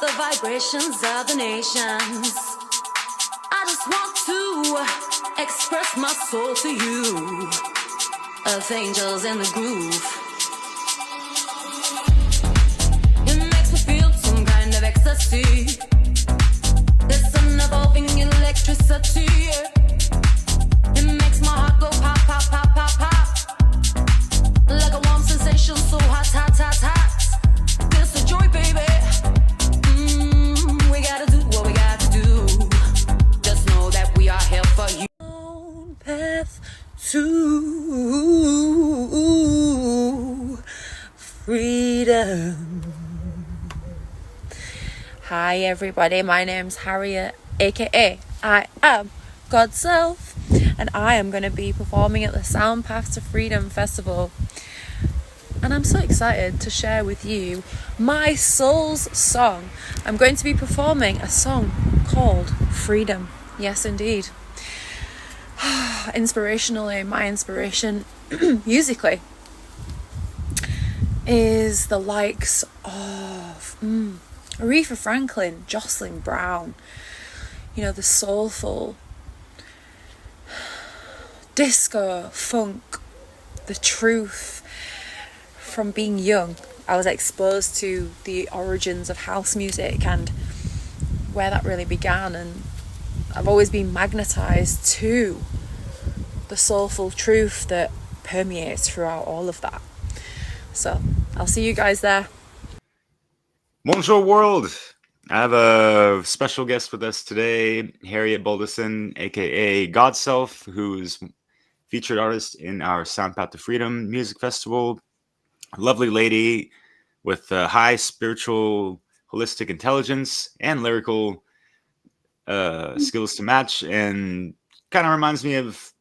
the vibrations of the nations. I just want to express my soul to you. Earth angels in the groove. It makes me feel some kind of ecstasy. There's an evolving electricity. It makes my heart go pop, pop, pop, pop, pop. Like a warm sensation, so hot, hot, hot, hot. It's the joy, baby. We gotta do what we got to do. Just know that we are here for you. Path to freedom. Hi everybody, my name's Harriet, aka I Am Godself, and I am going to be performing at the SoundPath To Freedom festival. And I'm so excited to share with you my soul's song. I'm going to be performing a song called Freedom. Yes, indeed. Inspirationally, my inspiration musically is the likes of Aretha Franklin, Jocelyn Brown, you know, the soulful disco, funk, the truth. From being young, I was exposed to the origins of house music and where that really began, and I've always been magnetized to the soulful truth that permeates throughout all of that. So I'll see you guys there. Bonjour world! I have a special guest with us today, Harriet Boldison, aka Godself, who's featured artist in our SoundPath To Freedom music festival. A lovely lady with high spiritual, holistic intelligence and lyrical skills to match, and kind of reminds me of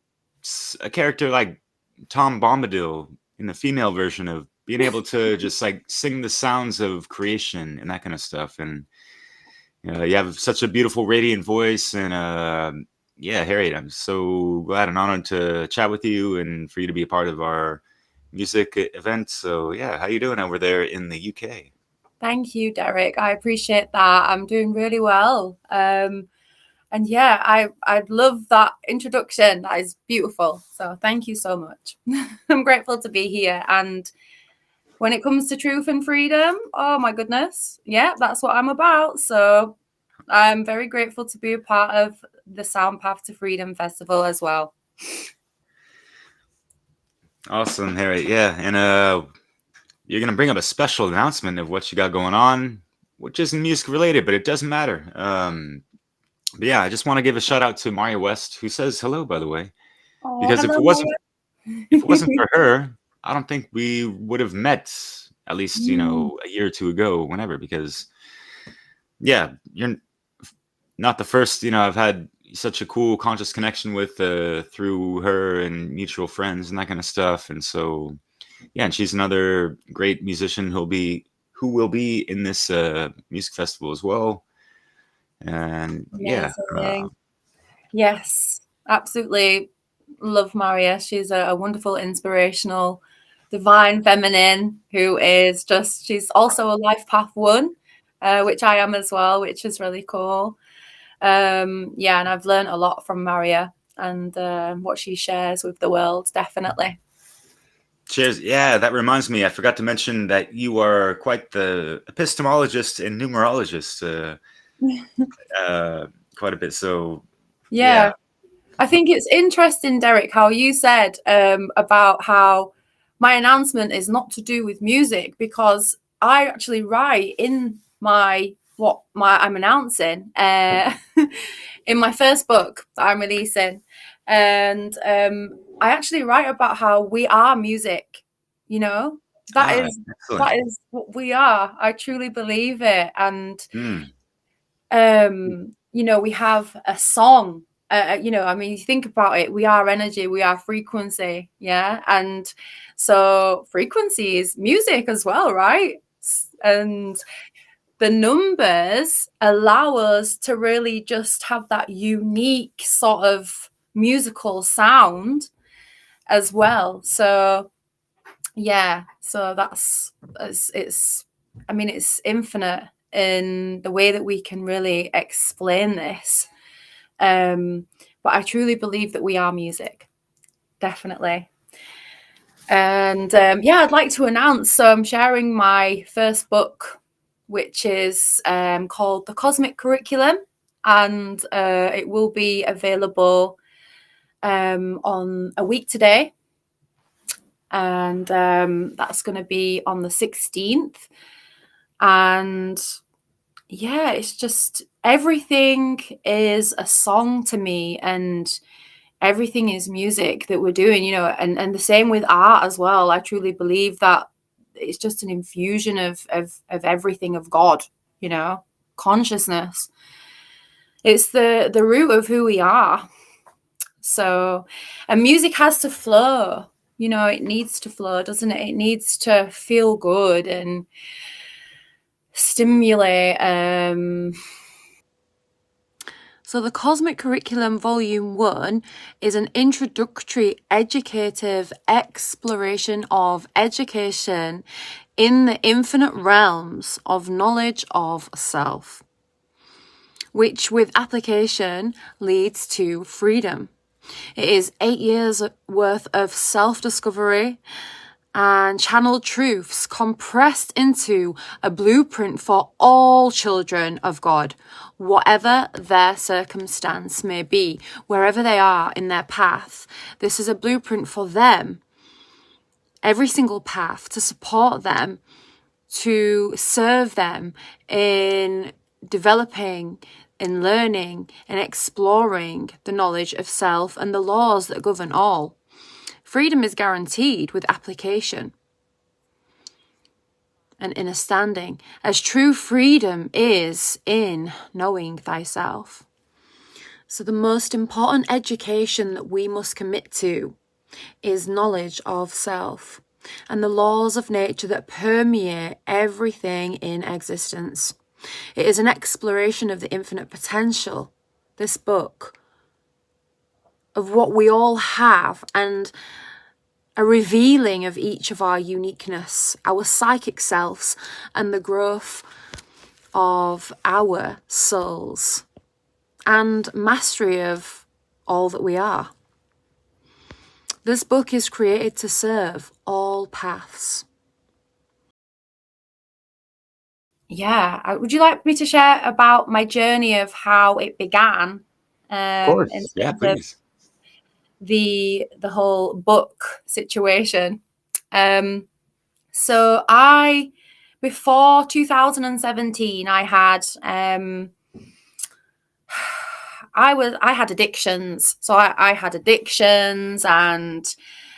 a character like Tom Bombadil in the female version of being able to just like sing the sounds of creation and that kind of stuff. And you have such a beautiful, radiant voice. And yeah, Harriet, I'm so glad and honored to chat with you and for you to be a part of our music event. So yeah, how you doing over there in the UK? Thank you, Derek. I appreciate that. I'm doing really well. And yeah, I love that introduction. That is beautiful. So thank you so much. I'm grateful to be here. And when it comes to truth and freedom, oh my goodness, yeah, that's what I'm about. So I'm very grateful to be a part of the SoundPath To Freedom Festival as well. Awesome, Harriet. Yeah, and you're gonna bring up a special announcement of what you got going on, which isn't music related, but it doesn't matter. But yeah, I just want to give a shout out to Maria West, who says hello, by the way. Oh, Because hello, if it wasn't for her, I don't think we would have met, at least, you know, a year or two ago, whenever, because yeah, you're not the first, you know, I've had such a cool conscious connection with through her and mutual friends and that kind of stuff. And so yeah, and she's another great musician who will be in this music festival as well. And yeah, yes, absolutely love Maria. She's a wonderful, inspirational, divine feminine who is just, she's also a life path one, which I am as well, which is really cool. Yeah, and I've learned a lot from Maria and what she shares with the world, definitely. Cheers. Yeah, that reminds me, I forgot to mention that you are quite the epistemologist and numerologist quite a bit. So yeah. I think it's interesting, Derek, how you said about how my announcement is not to do with music, because I actually write in I'm announcing in my first book that I'm releasing, and I actually write about how we are music. You know, that is what we are. I truly believe it, and you know, we have a song. You know, I mean, you think about it, we are energy, we are frequency, yeah, and so frequency is music as well, right? And the numbers allow us to really just have that unique sort of musical sound as well. So yeah, so it's I mean, it's infinite in the way that we can really explain this. But I truly believe that we are music, definitely. And I'd like to announce, so I'm sharing my first book, which is called The Cosmic Curriculum, and it will be available on a week today, and that's going to be on the 16th. And yeah, it's just, everything is a song to me, and everything is music that we're doing, and the same with art as well. I truly believe that it's just an infusion of everything of God, consciousness. It's the root of who we are. So, and music has to flow, it needs to flow, doesn't it? It needs to feel good and stimulate. So the Cosmic Curriculum Volume 1 is an introductory educative exploration of education in the infinite realms of knowledge of self, which with application leads to freedom. It is 8 years worth of self-discovery and channeled truths compressed into a blueprint for all children of God, whatever their circumstance may be, wherever they are in their path. This is a blueprint for them, every single path, to support them, to serve them in developing, in learning, and exploring the knowledge of self and the laws that govern all. Freedom is guaranteed with application and inner standing, as true freedom is in knowing thyself. So the most important education that we must commit to is knowledge of self and the laws of nature that permeate everything in existence. It is an exploration of the infinite potential, this book, of what we all have, and a revealing of each of our uniqueness, our psychic selves, and the growth of our souls, and mastery of all that we are. This book is created to serve all paths. Yeah, would you like me to share about my journey of how it began? Of course, yeah, please. The whole book situation. So before 2017, I had I had addictions. So I had addictions, and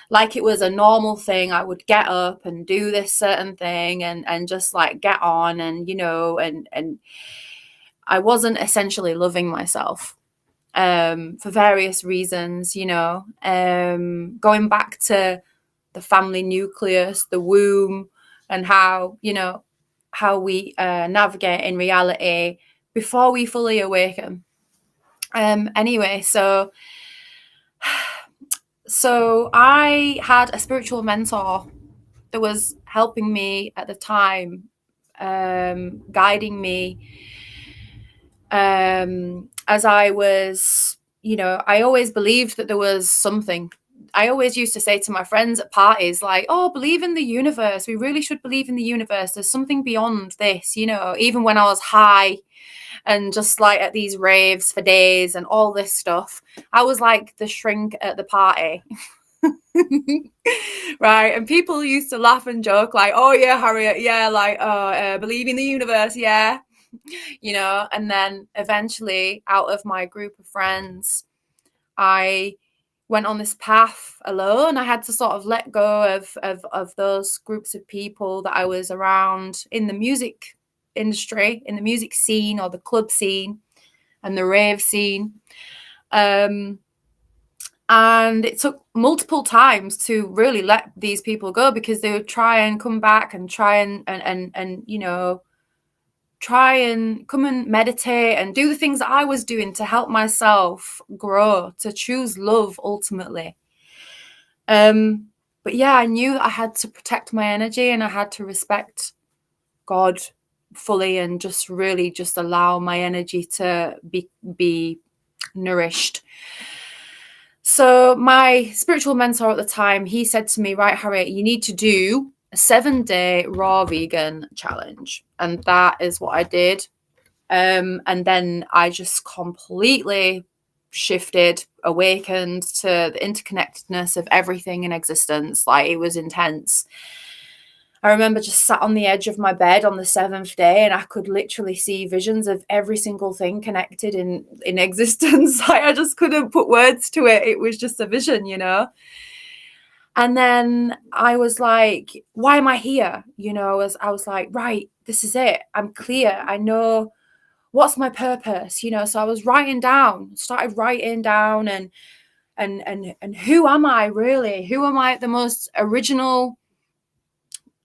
like it was a normal thing, I would get up and do this certain thing and just like get on, and and I wasn't essentially loving myself for various reasons, going back to the family nucleus, the womb, and how we navigate in reality before we fully awaken. Anyway, so I had a spiritual mentor that was helping me at the time, guiding me as I was, I always believed that there was something. I always used to say to my friends at parties, like, oh, believe in the universe. We really should believe in the universe. There's something beyond this, even when I was high and just like at these raves for days and all this stuff. I was like the shrink at the party. Right, and people used to laugh and joke like, oh yeah, Harriet, yeah, like believe in the universe, yeah, and then eventually out of my group of friends, I went on this path alone. I had to sort of let go of those groups of people that I was around in the music industry, in the music scene or the club scene and the rave scene. And it took multiple times to really let these people go, because they would try and come back and try and try and come and meditate and do the things that I was doing to help myself grow, to choose love ultimately. But yeah, I knew that I had to protect my energy and I had to respect God fully and just really just allow my energy to be nourished. So my spiritual mentor at the time, he said to me, right, Harriet, you need to do a 7-day raw vegan challenge. And that is what I did. And then I just completely shifted, awakened to the interconnectedness of everything in existence. Like, it was intense. I remember just sat on the edge of my bed on the 7th day, and I could literally see visions of every single thing connected in existence. Like, I just couldn't put words to it. It was just a vision, you know. And then I was like, why am I here? You know, as I was like, right, this is it. I'm clear. I know what's my purpose, you know. So I was started writing down and who am I really? Who am I at the most original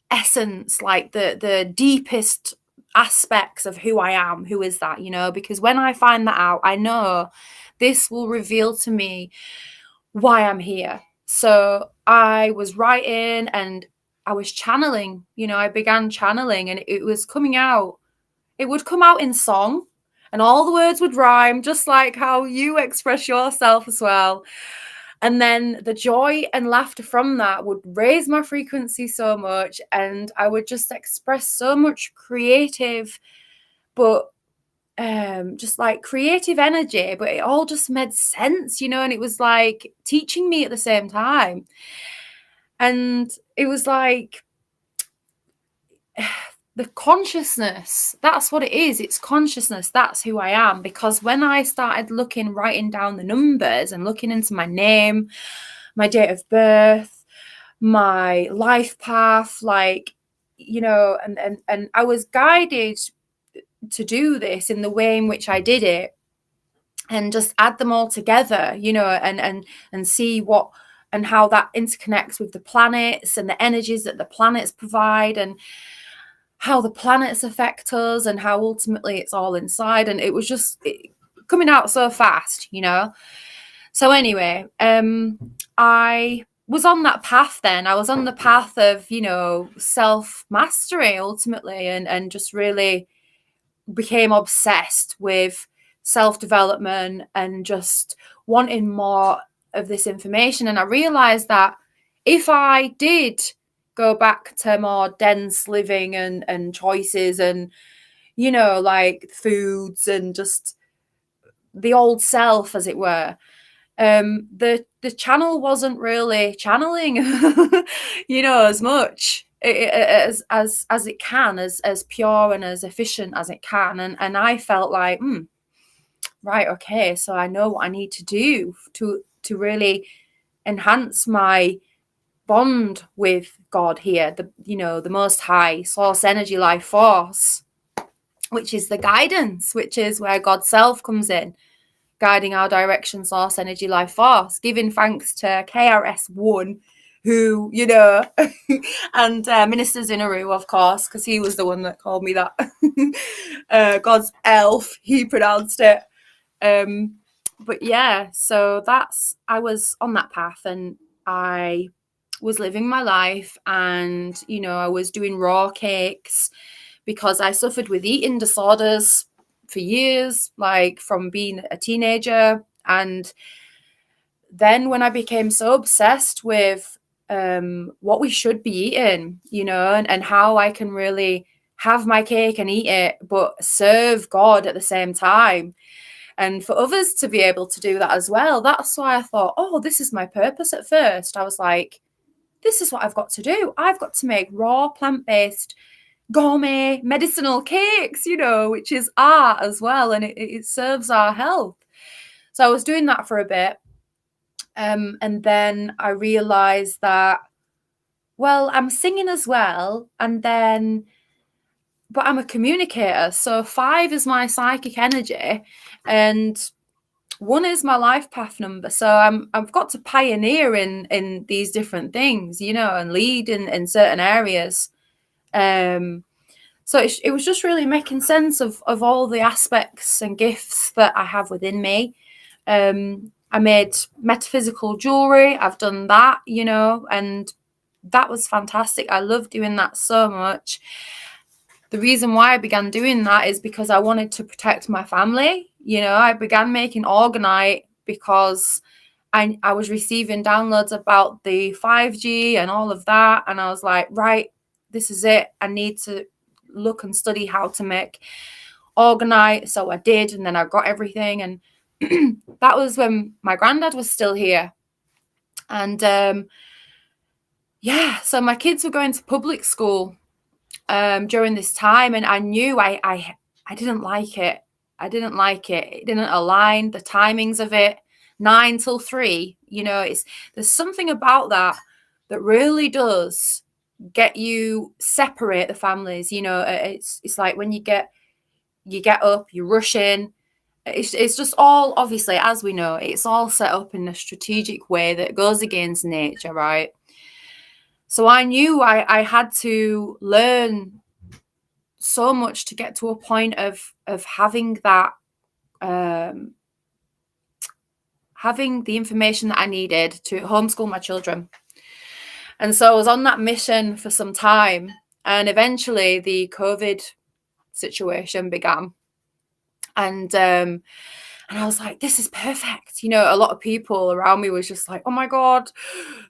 essence, like the deepest aspects of who I am? Who is that, you know? Because when I find that out, I know this will reveal to me why I'm here. So I was writing and I was channeling, you know. I began channeling, and it was coming out. It would come out in song, and all the words would rhyme, just like how you express yourself as well. And then the joy and laughter from that would raise my frequency so much, and I would just express so much creative, but just like creative energy, but it all just made sense, you know. And it was like teaching me at the same time. And it was like the consciousness, that's what it is. It's consciousness. That's who I am. Because when I started writing down the numbers and looking into my name, my date of birth, my life path, like, you know, and I was guided to do this in the way in which I did it, and just add them all together, you know, and see what and how that interconnects with the planets and the energies that the planets provide, and how the planets affect us, and how ultimately it's all inside. And it was just coming out so fast, you know. So anyway, I was on that path then. I was on the path of, you know, self-mastery ultimately, and just really became obsessed with self-development and just wanting more of this information. And I realized that if I did go back to more dense living and choices and, you know, like foods and just the old self, as it were, the channel wasn't really channeling, you know, as much as it can, as pure and as efficient as it can. And I felt like, right, okay, so I know what I need to do to really enhance my bond with God here, the most high source energy, life force, which is the guidance, which is where God's self comes in, guiding our direction, source energy, life force, giving thanks to KRS-One, who, you know, and Minister Zinaru, of course, because he was the one that called me that. God's elf, he pronounced it. But yeah, so I was on that path, and I was living my life, and, you know, I was doing raw cakes because I suffered with eating disorders for years, like from being a teenager. And then when I became so obsessed with what we should be eating, you know, and how I can really have my cake and eat it, but serve God at the same time, and for others to be able to do that as well. That's why I thought, oh, this is my purpose. At first I was like, this is what I've got to do. I've got to make raw, plant-based, gourmet, medicinal cakes, you know, which is art as well, and it serves our health. So I was doing that for a bit, and then I realized that, well, I'm singing as well, but I'm a communicator. So 5 is my psychic energy, and 1 is my life path number. So I've got to pioneer in these different things, you know, and lead in certain areas. So it was just really making sense of all the aspects and gifts that I have within me. I made metaphysical jewelry. I've done that, you know, and that was fantastic. I love doing that so much. the reason why I began doing that is because I wanted to protect my family. You know, I began making orgonite because I was receiving downloads about the 5G and all of that. And I was like, right, this is it. I need to look and study how to make orgonite. So I did, and then I got everything. And that was when my granddad was still here. And so my kids were going to public school during this time, and I knew I didn't like it. I didn't like it. It didn't align, the timings of it, 9 till 3. You know, there's something about that really does get you separate the families. You know, it's like when you get up, you rush in. It's just all, obviously, as we know, it's all set up in a strategic way that goes against nature, right? So I knew I had to learn so much to get to a point of having that, having the information that I needed to homeschool my children. And so I was on that mission for some time, and eventually the COVID situation began. And I was like, this is perfect. You know, a lot of people around me was just like, oh my God,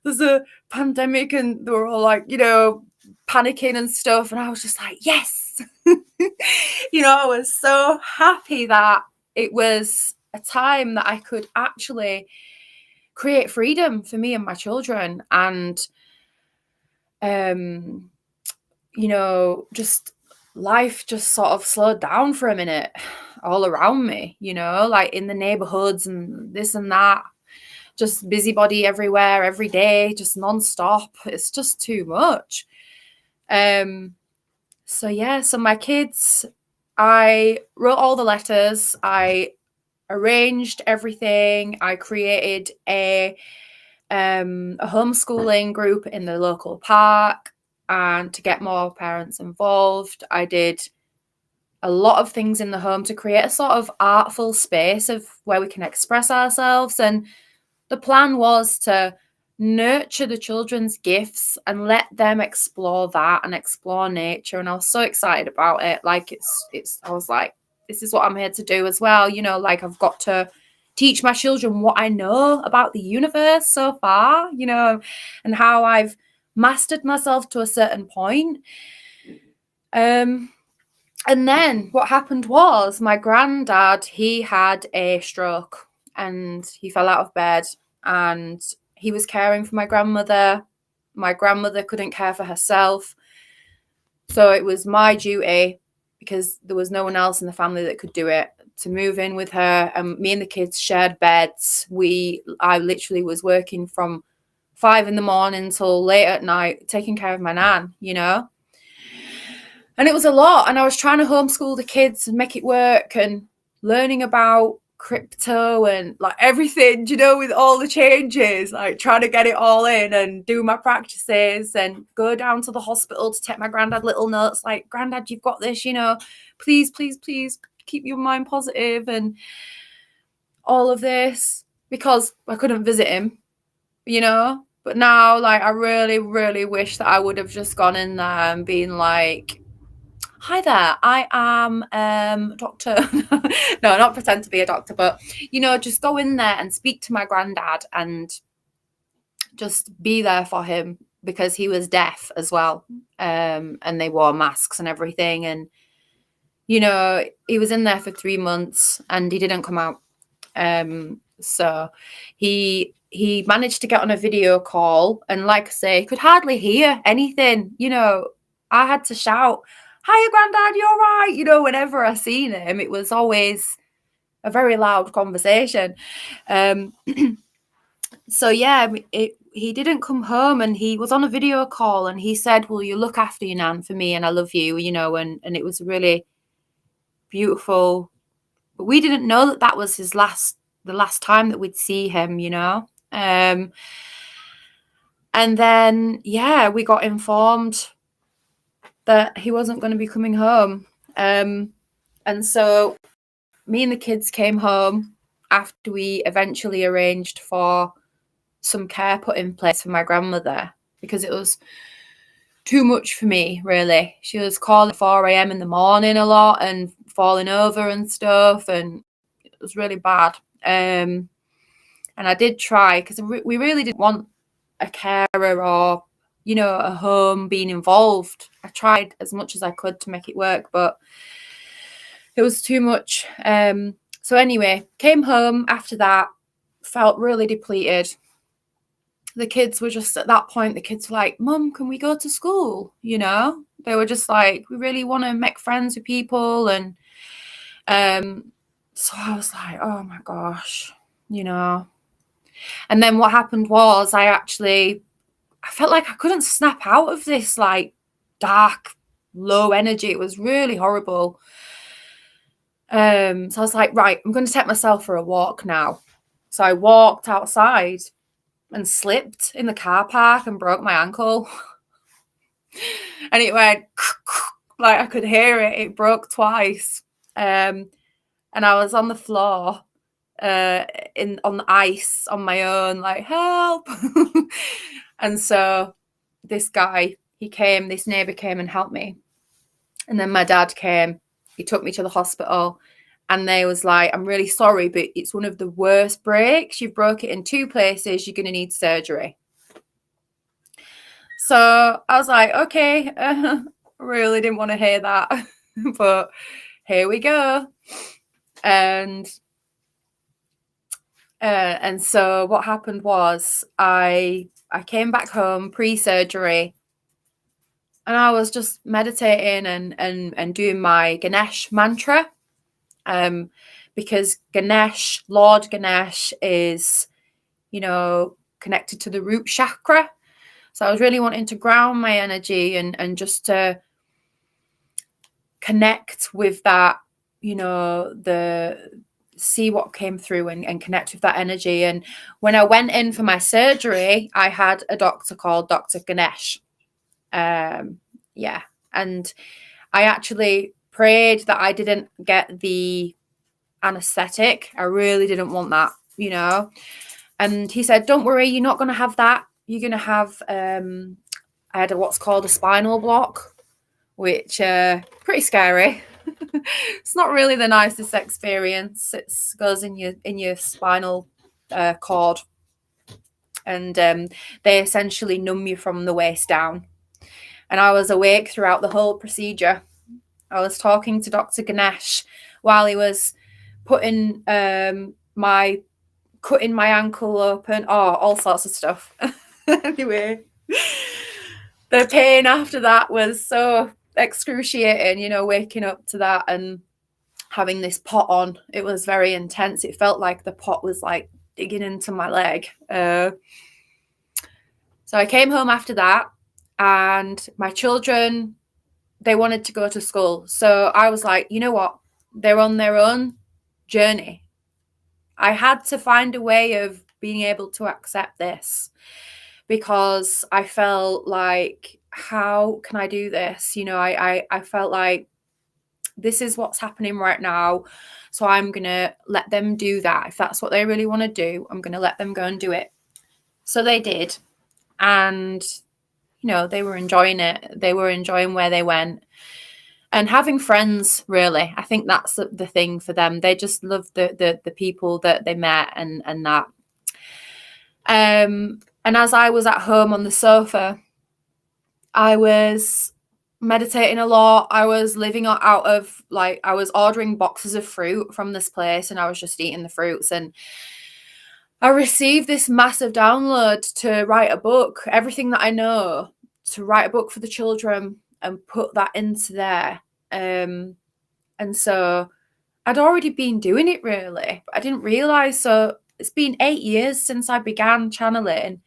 there's a pandemic, and they were all like, you know, panicking and stuff. And I was just like, yes. You know, I was so happy that it was a time that I could actually create freedom for me and my children. And, you know, just life just sort of slowed down for a minute all around me, you know, like in the neighborhoods and this and that, just busybody everywhere, every day, just nonstop. It's just too much. So my kids, I wrote all the letters, I arranged everything, I created a homeschooling group in the local park, and to get more parents involved, I did a lot of things in the home to create a sort of artful space of where we can express ourselves. And the plan was to nurture the children's gifts and let them explore that and explore nature. And I was so excited about it. Like I was like, this is what I'm here to do as well. You know, like I've got to teach my children what I know about the universe so far, you know, and how I've mastered myself to a certain point. And then what happened was my granddad, he had a stroke and he fell out of bed, and he was caring for my grandmother. My grandmother couldn't care for herself. So it was my duty, because there was no one else in the family that could do it, to move in with her. And me and the kids shared beds. I literally was working from 5 a.m. till late at night, taking care of my nan, you know. And it was a lot. And I was trying to homeschool the kids and make it work, and learning about crypto and like everything, you know, with all the changes, like trying to get it all in and do my practices and go down to the hospital to take my granddad little notes like, Granddad, you've got this, you know, please, please, please keep your mind positive and all of this, because I couldn't visit him, you know. But now, like, I really, really wish that I would have just gone in there and been like, hi there, I am doctor. No, not pretend to be a doctor, but, you know, just go in there and speak to my granddad and just be there for him, because he was deaf as well. And they wore masks and everything. And, you know, he was in there for 3 months and he didn't come out. So he managed to get on a video call, and like I say, he could hardly hear anything. You know, I had to shout, hiya, Granddad, you all right? You know, whenever I seen him, it was always a very loud conversation. So yeah, he didn't come home, and he was on a video call, and he said, will you look after your nan for me, and I love you, you know, and it was really beautiful. But we didn't know that was the last time that we'd see him, you know. And then, yeah, we got informed that he wasn't going to be coming home. And so me and the kids came home after we eventually arranged for some care put in place for my grandmother, because it was too much for me, really. She was calling at 4 a.m. in the morning a lot and falling over and stuff, and it was really bad. And I did try, because we really didn't want a carer or, you know, a home being involved. I tried as much as I could to make it work, but it was too much. So anyway, came home after that, felt really depleted. The kids were just, at that point, the kids were like, Mum, can we go to school? You know, they were just like, we really want to make friends with people. And so I was like, oh my gosh, you know. And then what happened was I felt like I couldn't snap out of this like dark, low energy. It was really horrible. So I was like, right, I'm going to take myself for a walk now. So I walked outside and slipped in the car park and broke my ankle. And it went like I could hear it. It broke twice. And I was on the floor on the ice on my own, like, help. And so this neighbor came and helped me. And then my dad came, he took me to the hospital, and they was like, I'm really sorry, but it's one of the worst breaks. You've broke it in 2 places. You're going to need surgery. So I was like, okay, really didn't want to hear that, but here we go. And so what happened was I came back home pre-surgery, and I was just meditating and doing my Ganesh mantra, because Lord Ganesh is, you know, connected to the root chakra. So I was really wanting to ground my energy and just to connect with that, you know, see what came through and connect with that energy. And when I went in for my surgery, I had a doctor called Dr. Ganesh. And I actually prayed that I didn't get the anesthetic. I really didn't want that, you know. And he said, don't worry, you're not going to have that. You're going to have, I had what's called a spinal block, which pretty scary. It's not really the nicest experience. It goes in your spinal cord, and they essentially numb you from the waist down. And I was awake throughout the whole procedure. I was talking to Dr. Ganesh while he was cutting my ankle open, all sorts of stuff. Anyway, the pain after that was so excruciating, you know, waking up to that and having this pot on. It was very intense. It felt like the pot was like digging into my leg. So I came home after that, and my children, they wanted to go to school. So I was like, you know what? They're on their own journey. I had to find a way of being able to accept this, because I felt like, how can I do this? You know, I felt like this is what's happening right now. So I'm going to let them do that. If that's what they really want to do, I'm going to let them go and do it. So they did. And, you know, they were enjoying it. They were enjoying where they went. And having friends, really, I think that's the thing for them. They just love the people that they met and that. And as I was at home on the sofa, I was meditating a lot. I was living out of, like, I was ordering boxes of fruit from this place, and I was just eating the fruits. And I received this massive download to write a book, everything that I know, to write a book for the children and put that into there. And so I'd already been doing it, really, but I didn't realize. So it's been 8 years since I began channeling,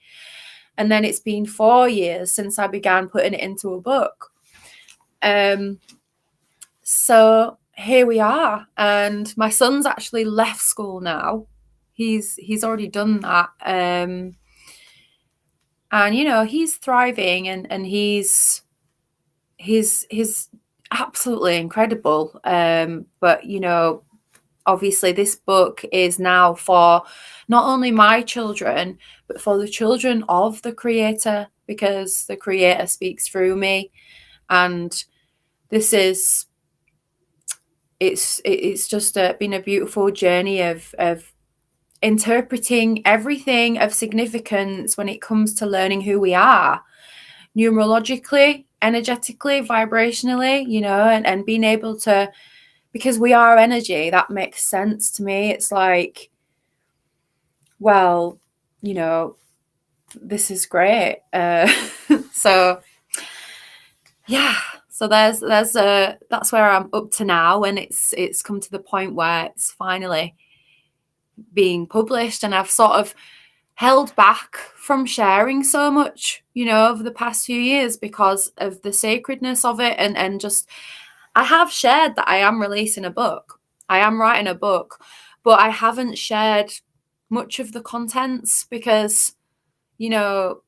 and then it's been 4 years since I began putting it into a book. So here we are, and my son's actually left school now. He's already done that, and you know, he's thriving, and he's absolutely incredible. But you know, obviously this book is now for not only my children, but for the children of the creator because the Creator speaks through me. And this is, it's just been a beautiful journey of interpreting everything of significance when it comes to learning who we are, numerologically, energetically, vibrationally, you know, and being able to, because we are energy. That makes sense to me. It's like, well, you know, this is great. So yeah, so that's where I'm up to now, and it's come to the point where it's finally being published, and I've sort of held back from sharing so much, you know, over the past few years because of the sacredness of it, and just, I have shared that I am releasing a book, I am writing a book, but I haven't shared much of the contents because, you know,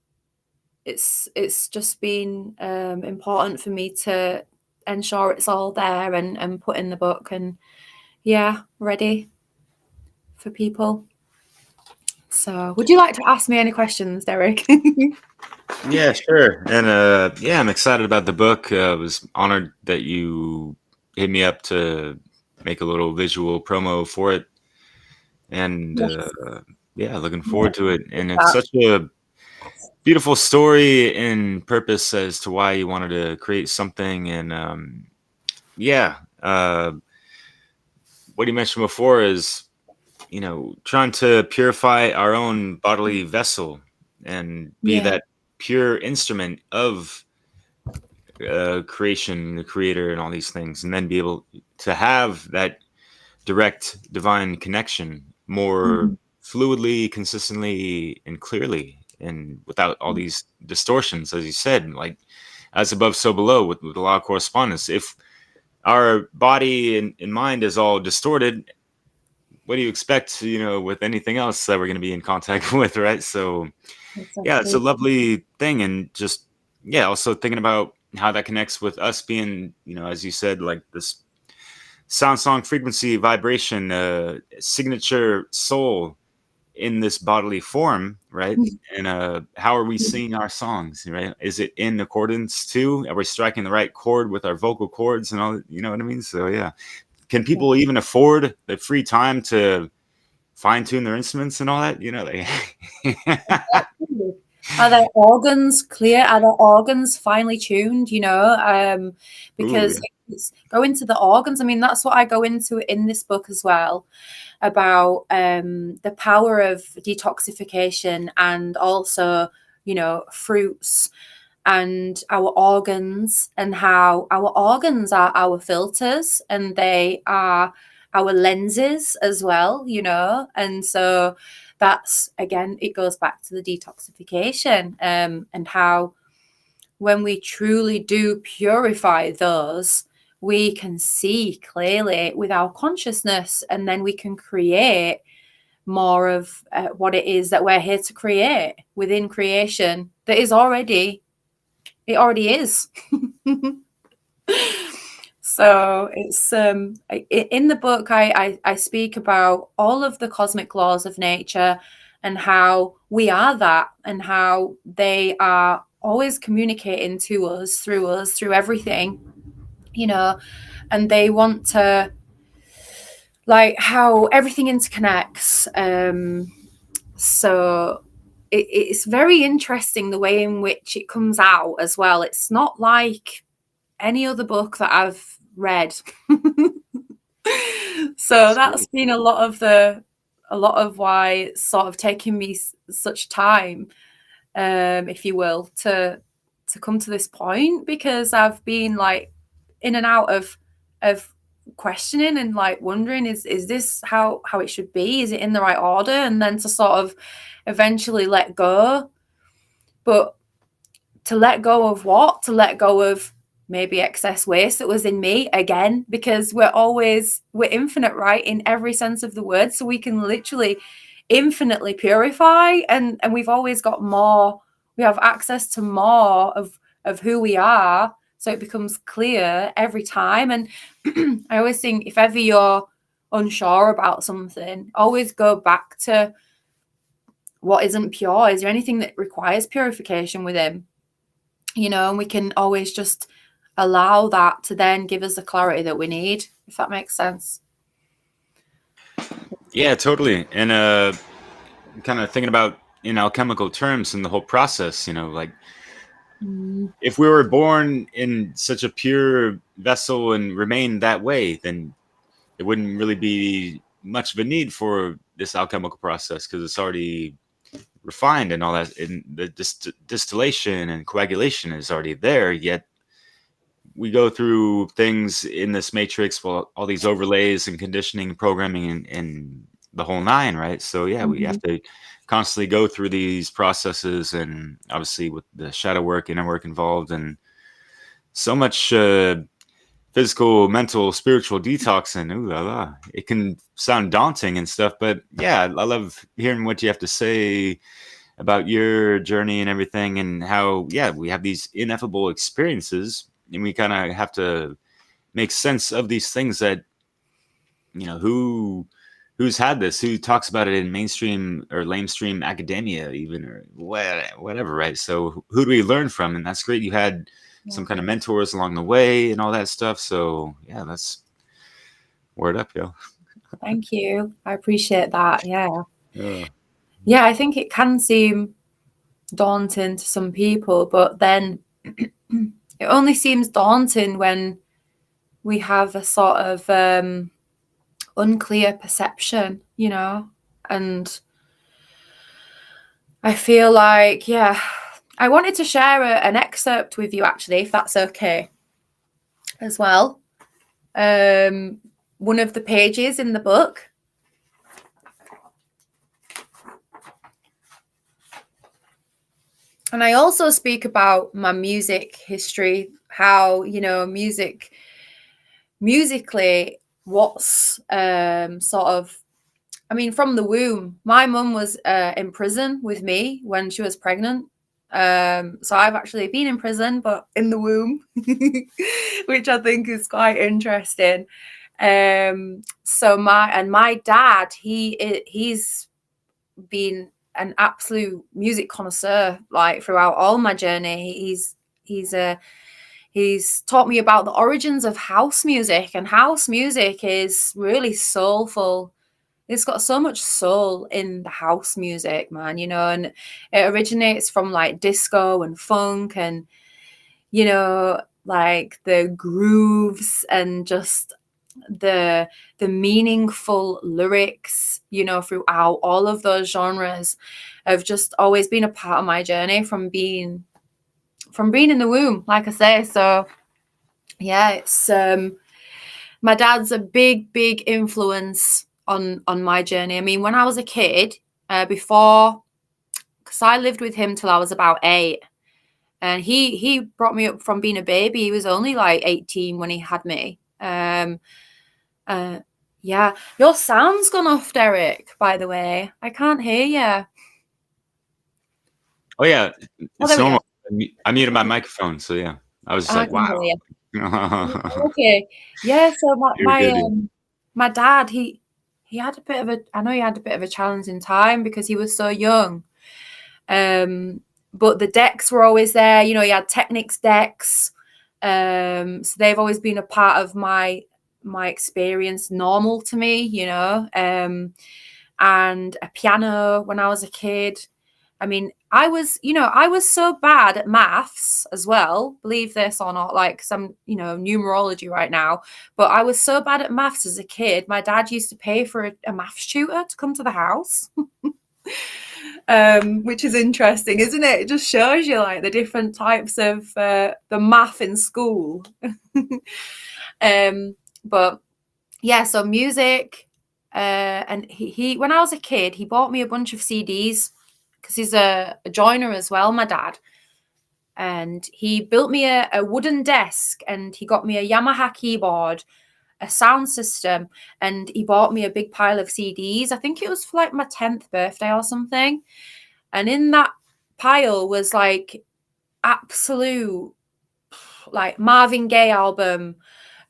it's just been important for me to ensure it's all there and put in the book, and yeah, ready for people. So would you like to ask me any questions, Derek? Yeah, sure. And yeah, I'm excited about the book. I was honored that you hit me up to make a little visual promo for it. And Yes. yeah, looking forward to it. And it's such a beautiful story and purpose as to why you wanted to create something. And yeah, what you mentioned before is, you know, trying to purify our own bodily vessel and be Yeah. that pure instrument of creation, the creator, and all these things, and then be able to have that direct divine connection more fluidly, consistently, and clearly, and without all these distortions, as you said, like as above, so below, with the law of correspondence. If our body and mind is all distorted, what do you expect, you know, with anything else that we're going to be in contact with, right? So yeah, it's a lovely thing. And just, yeah, also thinking about how that connects with us being, you know, as you said, like this sound, song, frequency, vibration, signature soul in this bodily form, right? And how are we singing our songs, right? Is it in accordance to, are we striking the right chord with our vocal cords and all, you know what I mean? So yeah, can people even afford the free time to fine tune their instruments and all that? You know, they Are their organs clear? Are their organs finely tuned? You know, because Ooh, it's go into the organs. I mean, that's what I go into in this book as well, about the power of detoxification, and also, you know, fruits and our organs, and how our organs are our filters and they are our lenses as well, you know. And so that's, again, it goes back to the detoxification, and how when we truly do purify those, we can see clearly with our consciousness, and then we can create more of what it is that we're here to create within creation that is already, it already is. So it's in the book I speak about all of the cosmic laws of nature and how we are that, and how they are always communicating to us, through everything, you know. And they want to, like, how everything interconnects. So it's very interesting the way in which it comes out as well. It's not like any other book that I've read. So that's been a lot of why it's sort of taken me such time, if you will, to come to this point, because I've been like in and out of questioning and like wondering, is this how it should be? Is it in the right order? And then to sort of eventually let go. But to let go of what? To let go of maybe excess waste that was in me, again, because we're infinite, right? In every sense of the word. So we can literally infinitely purify, and we've always got more. We have access to more of who we are. So it becomes clear every time. And I always think, if ever you're unsure about something, always go back to what isn't pure. Is there anything that requires purification within? and we can always just allow that to then give us the clarity that we need, if that makes sense. Yeah, totally. And kind of thinking about in alchemical terms and the whole process, like if we were born in such a pure vessel and remain that way, then it wouldn't really be much of a need for this alchemical process because it's already refined and all that. And the distillation and coagulation is already there. Yet we go through things in this matrix, well, all these overlays and conditioning, programming, and the whole nine, right? So yeah, we have to constantly go through these processes, and obviously with the shadow work, inner work involved, and so much physical, mental, spiritual detox, and ooh la la. It can sound daunting and stuff, but yeah, I love hearing what you have to say about your journey and everything, and how we have these ineffable experiences, and we kind of have to make sense of these things that who's had this, who talks about it in mainstream or lamestream academia even, or whatever, right? So who do we learn from? And that's great you had some kind of mentors along the way and all that stuff. So yeah, that's word up, yo. Thank you, I appreciate that. Yeah, I think it can seem daunting to some people, but then it only seems daunting when we have a sort of unclear perception, and I feel like, I wanted to share an excerpt with you, actually, if that's okay, as well. One of the pages in the book. And I also speak about my music history, how, musically, what's sort of, from the womb. My mum was in prison with me when she was pregnant. So I've actually been in prison, but in the womb, which I think is quite interesting. So my dad, he's been an absolute music connoisseur, like throughout all my journey. He's taught me about the origins of house music, and house music is really soulful. It's got so much soul in the house music, man, and it originates from like disco and funk and, like the grooves and just the meaningful lyrics, throughout all of those genres have just always been a part of my journey from being in the womb, like I say. So yeah, it's my dad's a big influence on my journey. When I was a kid, because I lived with him till I was about 8, and he brought me up from being a baby. He was only like 18 when he had me. Yeah, your sound's gone off, Derek, by the way. I can't hear you. Oh yeah, it's normal. I muted my microphone, so yeah, I was just like, wow. Okay, yeah. So my dad, he had a bit of a challenging time because he was so young. But the decks were always there. He had Technics decks. So they've always been a part of my experience, normal to me, and a piano when I was a kid. I was so bad at maths as well, believe this or not, like some, numerology right now, but I was so bad at maths as a kid. My dad used to pay for a maths tutor to come to the house, which is interesting, isn't it? It just shows you like the different types of the math in school. But yeah, so music, and he when I was a kid, he bought me a bunch of CDs because he's a joiner as well, my dad. And he built me a wooden desk, and he got me a Yamaha keyboard, a sound system, and he bought me a big pile of CDs. I think it was for like my 10th birthday or something. And in that pile was like absolute like Marvin Gaye album,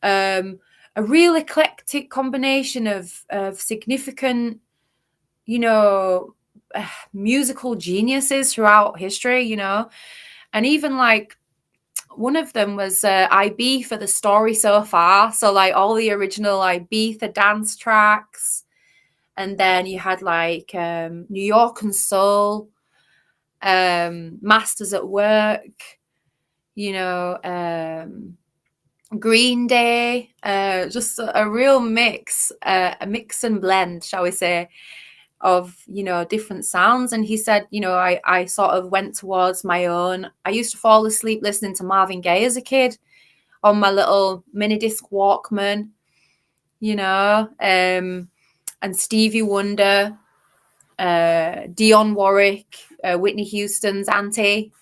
a real eclectic combination of significant, musical geniuses throughout history, and even like one of them was Ibiza, the story so far. So like all the original Ibiza dance tracks. And then you had like New York and Soul, Masters at Work, you know, Green Day, just a real mix, a mix and blend, shall we say, of, you know, different sounds. And he said, you know, I sort of went towards my own. I used to fall asleep listening to Marvin Gaye as a kid on my little mini disc Walkman, you know, and Stevie Wonder, Dionne Warwick, Whitney Houston's auntie.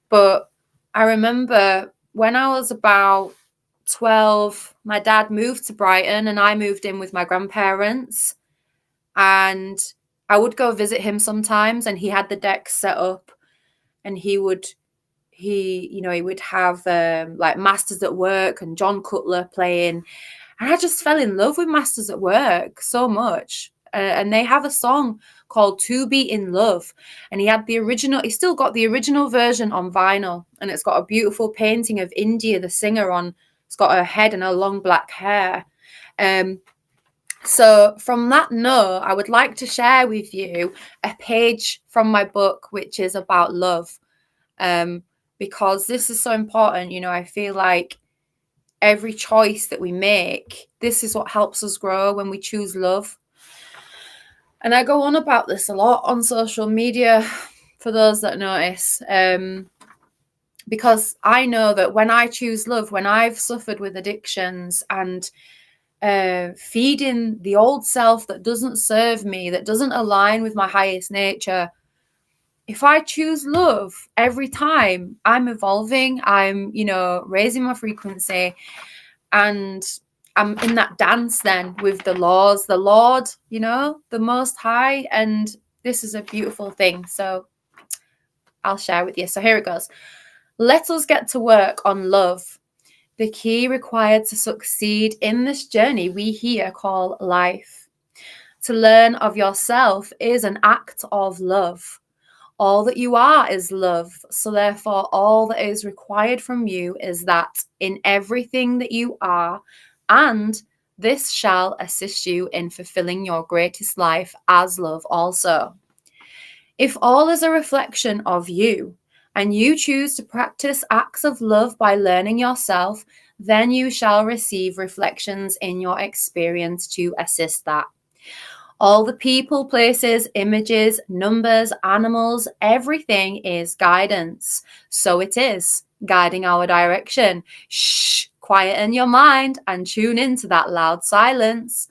But I remember when I was about 12, my dad moved to Brighton and I moved in with my grandparents. And I would go visit him sometimes, and he had the decks set up, and he would have like Masters at Work and John Cutler playing. And I just fell in love with Masters at Work so much. And they have a song called To Be in Love. And he still got the original version on vinyl. And it's got a beautiful painting of India, the singer, on. It's got her head and her long black hair. So from that note, I would like to share with you a page from my book, which is about love. Because this is so important. You know, I feel like every choice that we make, this is what helps us grow when we choose love. And I go on about this a lot on social media for those that notice, because I know that when I choose love, when I've suffered with addictions and feeding the old self that doesn't serve me, that doesn't align with my highest nature, if I choose love every time, I'm evolving, I'm, you know, raising my frequency, and I'm in that dance then with the laws, the Lord, you know, the Most High. And this is a beautiful thing. So I'll share with you. So here it goes. Let us get to work on love. The key required to succeed in this journey we here call life. To learn of yourself is an act of love. All that you are is love. So therefore, all that is required from you is that in everything that you are, and this shall assist you in fulfilling your greatest life as love also. If all is a reflection of you, and you choose to practice acts of love by learning yourself, then you shall receive reflections in your experience to assist that. All the people, places, images, numbers, animals, everything is guidance. So it is, guiding our direction. Shh, quieten your mind and tune into that loud silence.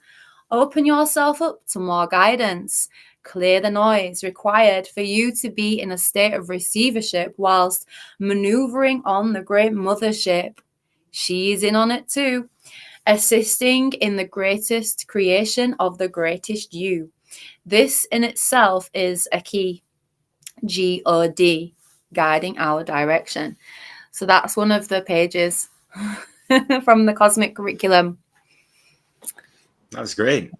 Open yourself up to more guidance. Clear the noise required for you to be in a state of receivership whilst maneuvering on the great mothership. She's in on it too. Assisting in the greatest creation of the greatest you. This in itself is a key. G-O-D, guiding our direction. So that's one of the pages from the Cosmic Curriculum. That was great.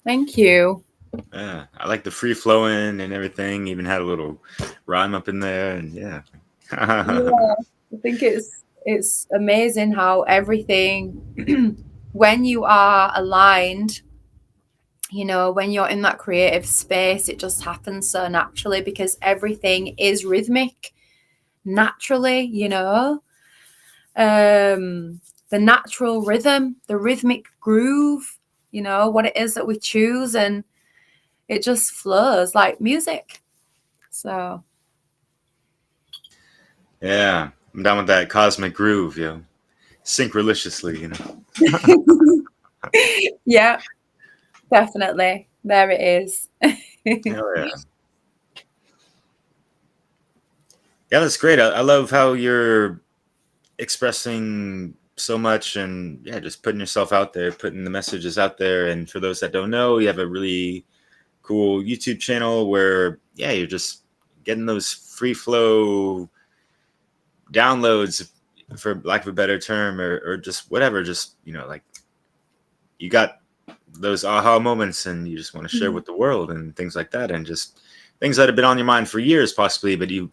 Thank you. Yeah, I like the free flowing and everything. Even had a little rhyme up in there, and yeah. Yeah, I think it's amazing how everything, when you are aligned, you know, when you're in that creative space, it just happens so naturally because everything is rhythmic naturally, you know. The natural rhythm, the rhythmic groove, you know, what it is that we choose, and it just flows like music. So Yeah, I'm down with that cosmic groove, yo. Synchroniciously, you know. yeah, definitely. There it is. Hell yeah. Yeah, that's great. I love how you're expressing so much and yeah, just putting yourself out there, putting the messages out there. And for those that don't know, you have a really cool YouTube channel where, yeah, you're just getting those free flow downloads, for lack of a better term, or just whatever, just, you know, like you got those aha moments and you just want to share with the world and things like that, and just things that have been on your mind for years possibly, but you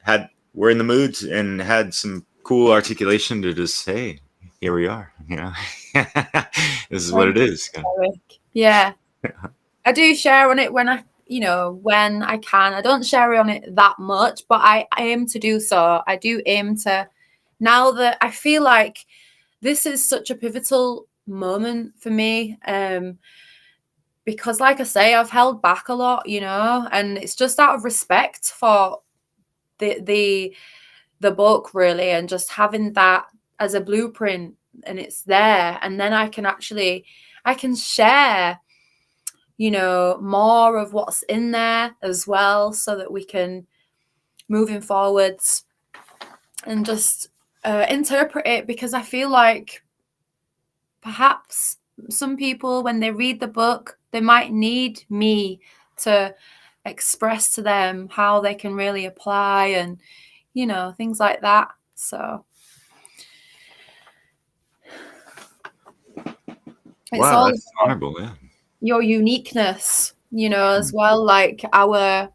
had were in the mood and had some cool articulation to just say, here we are, you know. This is what it is. Yeah. I do share on it when I can. I don't share on it that much, but I aim to do so. I do aim to, now that I feel like this is such a pivotal moment for me, because like I say, I've held back a lot, and it's just out of respect for the book, really, and just having that as a blueprint, and it's there, and then I can share more of what's in there as well, so that we can, moving forwards, and just interpret it, because I feel like perhaps some people, when they read the book, they might need me to express to them how they can really apply, and things like that. So it's wow, all that's honorable. Yeah, your uniqueness, as well, like because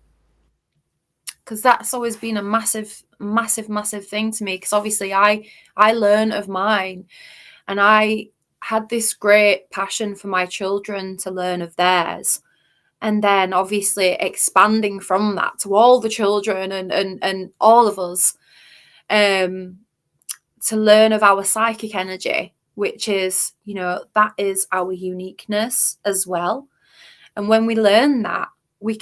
that's always been a massive thing to me, because obviously I learn of mine, and I had this great passion for my children to learn of theirs, and then obviously expanding from that to all the children and all of us, to learn of our psychic energy, which is, that is our uniqueness as well. And when we learn that, we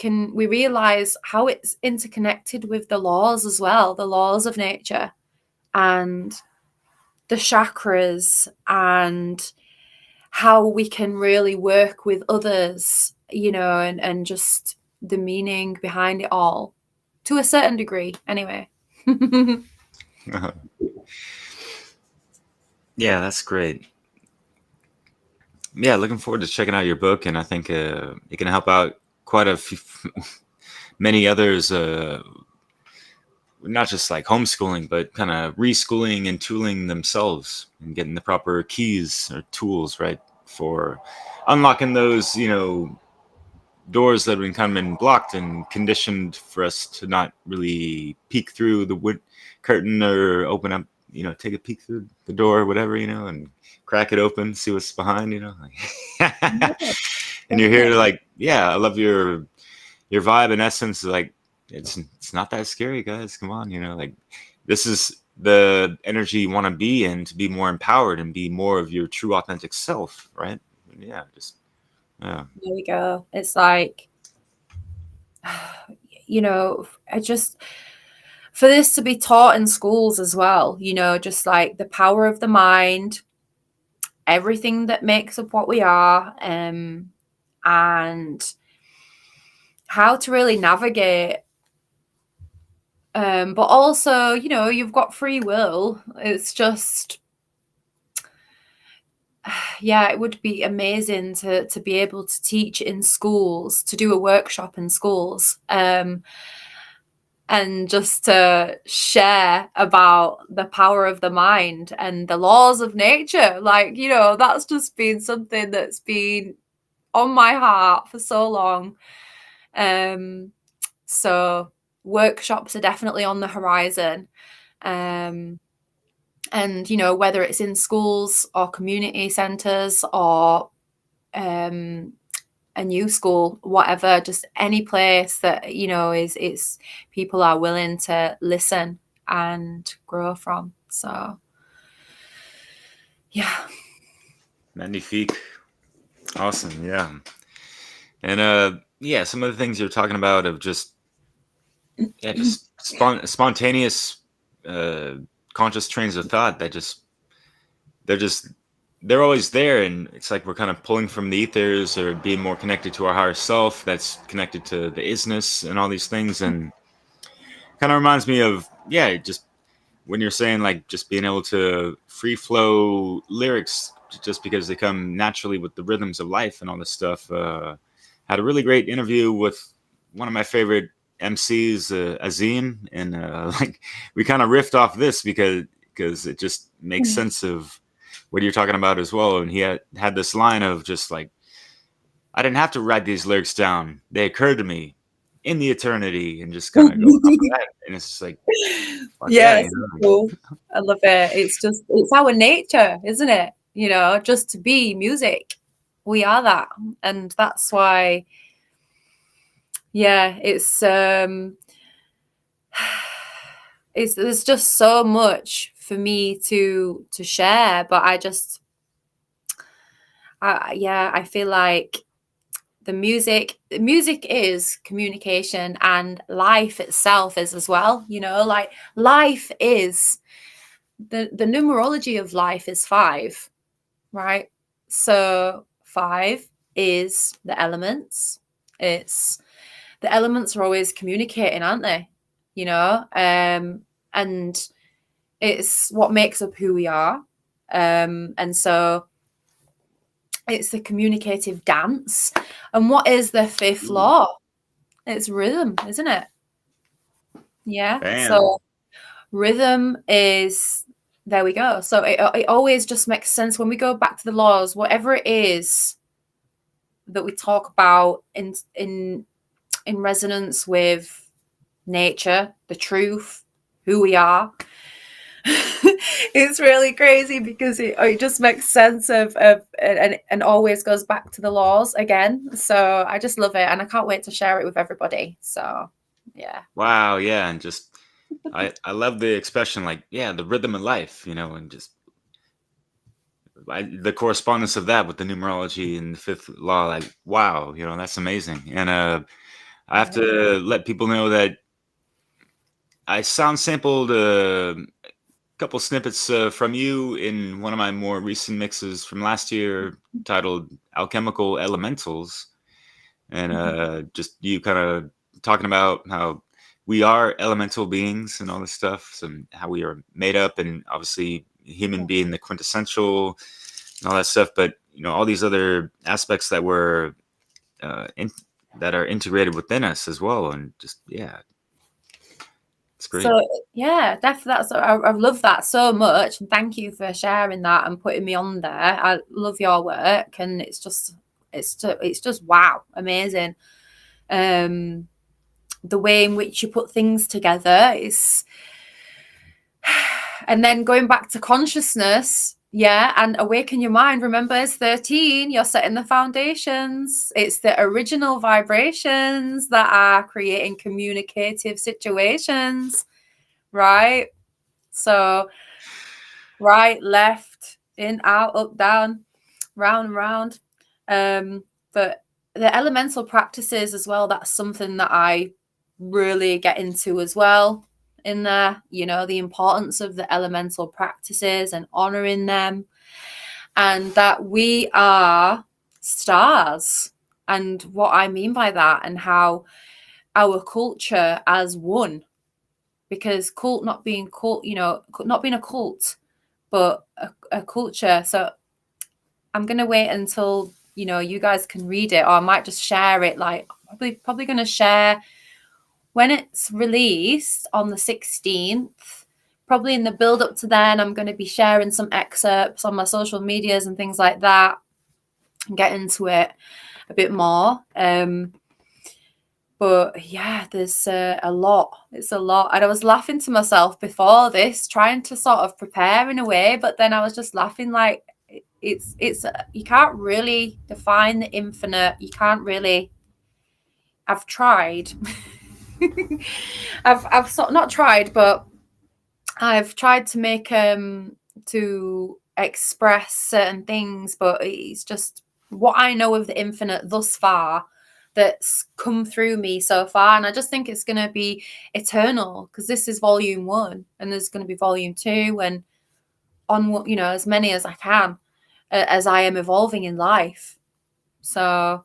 realize how it's interconnected with the laws as well, the laws of nature and the chakras, and how we can really work with others, and just the meaning behind it all, to a certain degree anyway. Yeah, that's great. Yeah, looking forward to checking out your book, and I think it can help out quite a few, many others, not just like homeschooling, but kind of reschooling and tooling themselves and getting the proper keys or tools, right, for unlocking those, doors that have been blocked and conditioned for us to not really peek through the wood curtain or open up, take a peek through the door or whatever, and crack it open, see what's behind, and you're here to I love your vibe and essence. Like, it's not that scary, guys. Come on, this is the energy you want to be in, to be more empowered and be more of your true authentic self, right? Yeah, there we go. It's like, I just, for this to be taught in schools as well, just like the power of the mind, everything that makes up what we are, and how to really navigate. But also, you've got free will. It's just, yeah, it would be amazing to be able to teach in schools, to do a workshop in schools, and just to share about the power of the mind and the laws of nature. Like, that's just been something that's been on my heart for so long. So workshops are definitely on the horizon. And, whether it's in schools or community centres or a new school, whatever, just any place that, is people are willing to listen and grow from. So, yeah. Magnifique. Awesome. Yeah. And some of the things you're talking about of just spontaneous conscious trains of thought that they're always there, and it's like we're kind of pulling from the ethers or being more connected to our higher self that's connected to the isness and all these things. And kind of reminds me of just when you're saying like just being able to free flow lyrics just because they come naturally with the rhythms of life and all this stuff. Had a really great interview with one of my favorite MCs, Azim, and we kind of riffed off this because it just makes sense of what you're talking about as well. And he had this line of just like, I didn't have to write these lyrics down. They occurred to me. in the eternity and just kind of going off of that. And it's just like, fuck yeah, Yes, cool. I love it. It's our nature, isn't it? You know, just to be music. We are that. And that's why, yeah, there's just so much for me to share, but I feel like the music is communication, and life itself is as well, you know, like life is the numerology of life is 5, right? So 5 is the elements. It's the elements are always communicating, aren't they? You know, and it's what makes up who we are. And so it's the communicative dance. And what is the 5th law? It's rhythm, isn't it? Yeah. Bam. So rhythm is, there we go. So it always just makes sense when we go back to the laws, whatever it is that we talk about in resonance with nature, the truth, who we are. It's really crazy because it just makes sense of and always goes back to the laws again. So I just love it, and I can't wait to share it with everybody. So yeah. Wow, yeah, and just I love the expression, like, yeah, the rhythm of life, you know, and just the correspondence of that with the numerology and the 5th law, like, wow, you know, that's amazing. And I have to let people know that I sound sampled a couple snippets from you in one of my more recent mixes from last year titled Alchemical Elementals. And just you kind of talking about how we are elemental beings and all this stuff, and how we are made up, and obviously human being the quintessential and all that stuff, but you know, all these other aspects that were that are integrated within us as well. And just, yeah, it's great. So yeah, definitely. I love that so much, and thank you for sharing that and putting me on there. I love your work, and it's just wow, amazing. The way in which you put things together is, and then going back to consciousness, yeah, and awaken your mind. Remember, it's 13. You're setting the foundations. It's the original vibrations that are creating communicative situations, right? So right, left, in, out, up, down, round and round. But the elemental practices as well, that's something that I really get into as well in there, you know, the importance of the elemental practices and honoring them, and that we are stars, and what I mean by that, and how our culture as one, because cult not being cult, you know, not being a cult, but a culture. So I'm going to wait until, you know, you guys can read it, or I might just share it, like probably going to share when it's released on the 16th, probably in the build up to then. I'm going to be sharing some excerpts on my social medias and things like that, and get into it a bit more. But yeah, there's a lot. It's a lot. And I was laughing to myself before this, trying to sort of prepare in a way, but then I was just laughing, like, it's you can't really define the infinite. You can't really. I've tried. I've not tried, but I've tried to make to express certain things, but it's just what I know of the infinite thus far that's come through me so far, and I just think it's going to be eternal, because this is volume 1, and there's going to be volume 2, and on, you know, as many as I can, as I am evolving in life. So,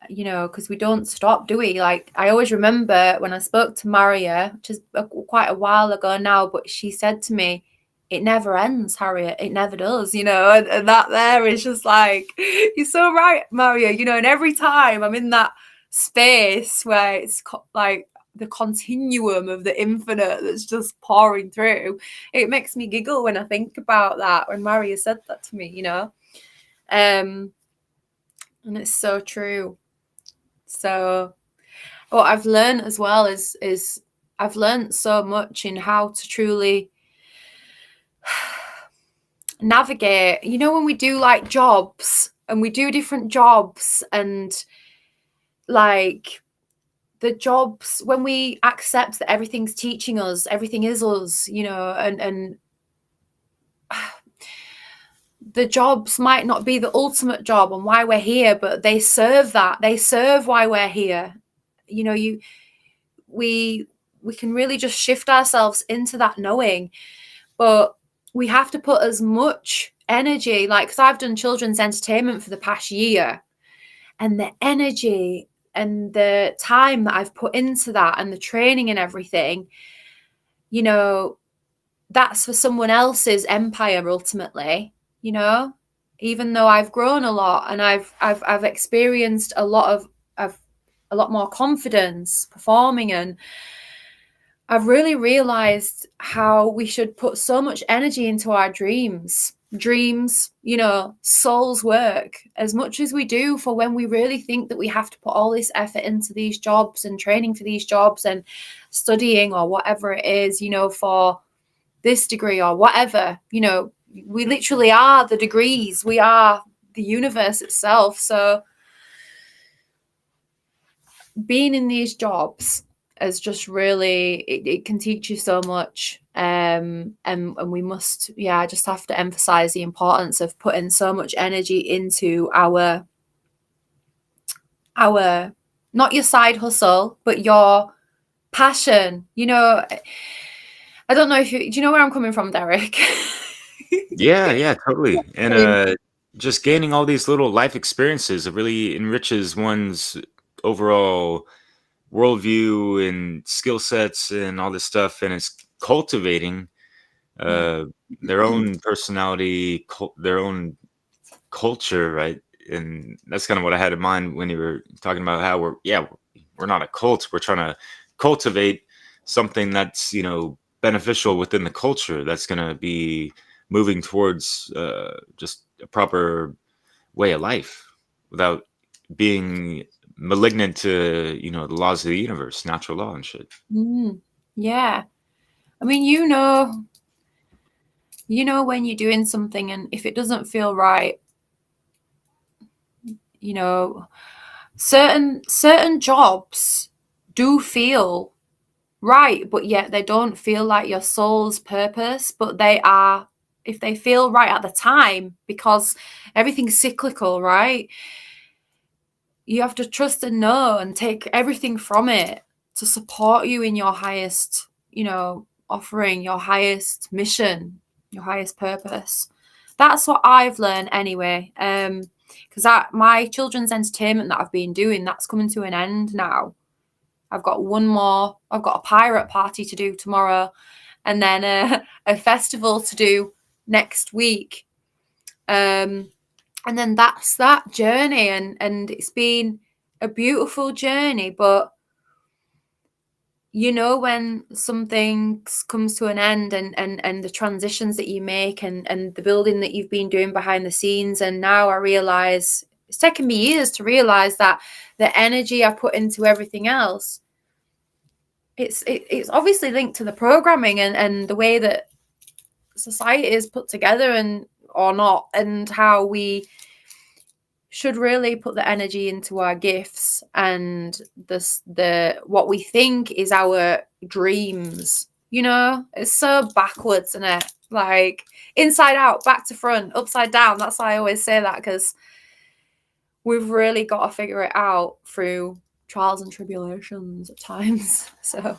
you know, because we don't stop, do we? Like, I always remember when I spoke to Maria, which is quite a while ago now, but she said to me, it never ends, Harriet. It never does, you know, and that there is just like, you're so right, Maria, you know, and every time I'm in that space where it's like the continuum of the infinite that's just pouring through, it makes me giggle when I think about that, when Maria said that to me, you know, and it's so true. So what I've learned as well is I've learned so much in how to truly navigate. You know, when we do like jobs and we do different jobs, and like the jobs, when we accept that everything's teaching us, everything is us, you know, and the jobs might not be the ultimate job and why we're here, but they serve that. They serve why we're here. You know, we can really just shift ourselves into that knowing, but we have to put as much energy, like, because I've done children's entertainment for the past year, and the energy and the time that I've put into that and the training and everything, you know, that's for someone else's empire ultimately, you know, even though I've grown a lot and I've experienced a lot more confidence performing, and I've really realized how we should put so much energy into our dreams, you know, soul's work, as much as we do for when we really think that we have to put all this effort into these jobs and training for these jobs and studying or whatever it is, you know, for this degree or whatever. You know, we literally are the degrees, we are the universe itself. So being in these jobs is just really, it can teach you so much, and we must, I just have to emphasize the importance of putting so much energy into our not your side hustle, but your passion. You know, I don't know if do you know where I'm coming from, Derek? Yeah, totally. And just gaining all these little life experiences, it really enriches one's overall worldview and skill sets and all this stuff, and it's cultivating their own personality, their own culture, right? And that's kind of what I had in mind when you were talking about how we're not a cult, we're trying to cultivate something that's, you know, beneficial within the culture, that's going to be moving towards just a proper way of life without being malignant to, you know, the laws of the universe, natural law and shit. Yeah, I mean, you know when you're doing something and if it doesn't feel right, you know, certain jobs do feel right, but yet they don't feel like your soul's purpose, but they are, if they feel right at the time, because everything's cyclical, right? You have to trust and know and take everything from it to support you in your highest, you know, offering, your highest mission, your highest purpose. That's what I've learned anyway. Because my children's entertainment that I've been doing, that's coming to an end now. I've got a pirate party to do tomorrow, and then a festival to do next week. And then that's that journey, and it's been a beautiful journey. But you know, when something comes to an end, and the transitions that you make, and the building that you've been doing behind the scenes, and now I realize it's taken me years to realize that the energy I put into everything else, it's obviously linked to the programming and the way that society is put together, and or not, and how we should really put the energy into our gifts and the what we think is our dreams. You know, it's so backwards, isn't it? Like inside out, back to front, upside down. That's why I always say that, because we've really got to figure it out through trials and tribulations at times. So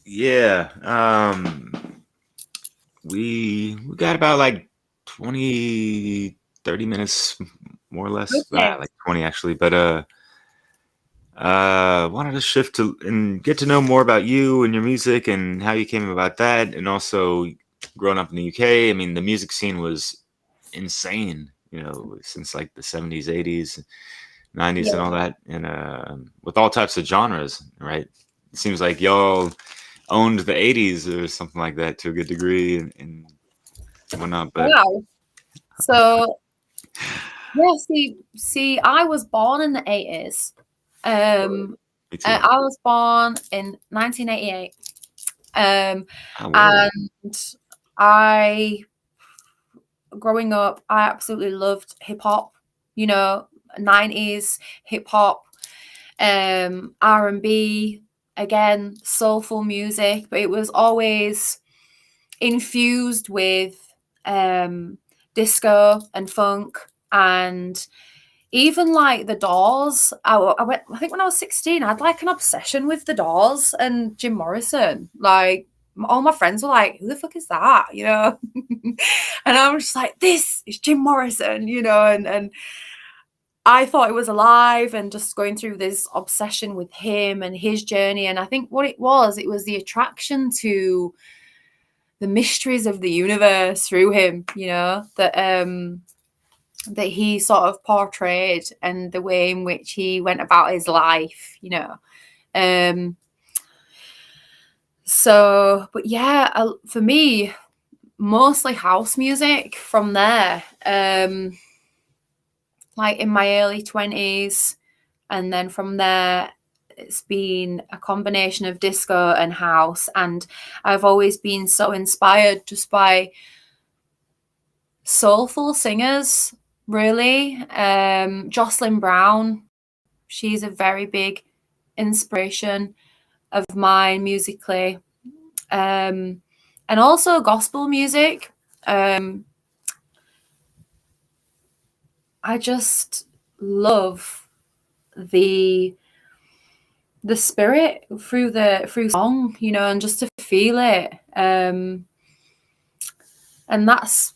yeah, we got about like 20-30 minutes, more or less. Okay. Like 20 actually, but wanted to shift to and get to know more about you and your music and how you came about that, and also growing up in the UK. I mean, the music scene was insane, you know, since like the 70s, 80s, 90s, and all that, and with all types of genres, right? It seems like y'all owned the 80s or something like that to a good degree, and whatnot. But wow. So Yeah, see, I was born in the 80s. Me too. I was born in 1988. Oh, And I, growing up, I absolutely loved hip hop, 90s hip hop, R&B, again, soulful music, but it was always infused with disco and funk, and even like the Doors. I think when I was 16, I had like an obsession with the Doors and Jim Morrison. Like, all my friends were like, who the fuck is that? And I was just like, this is Jim Morrison, and I thought it was alive, and just going through this obsession with him and his journey. And I think what it was the attraction to the mysteries of the universe through him, that he sort of portrayed, and the way in which he went about his life, So, but yeah, for me, mostly house music from there. Like in my early 20s, and then from there it's been a combination of disco and house, and I've always been so inspired just by soulful singers, really. Jocelyn Brown, she's a very big inspiration of mine musically, and also gospel music. I just love the spirit through song, and just to feel it. And that's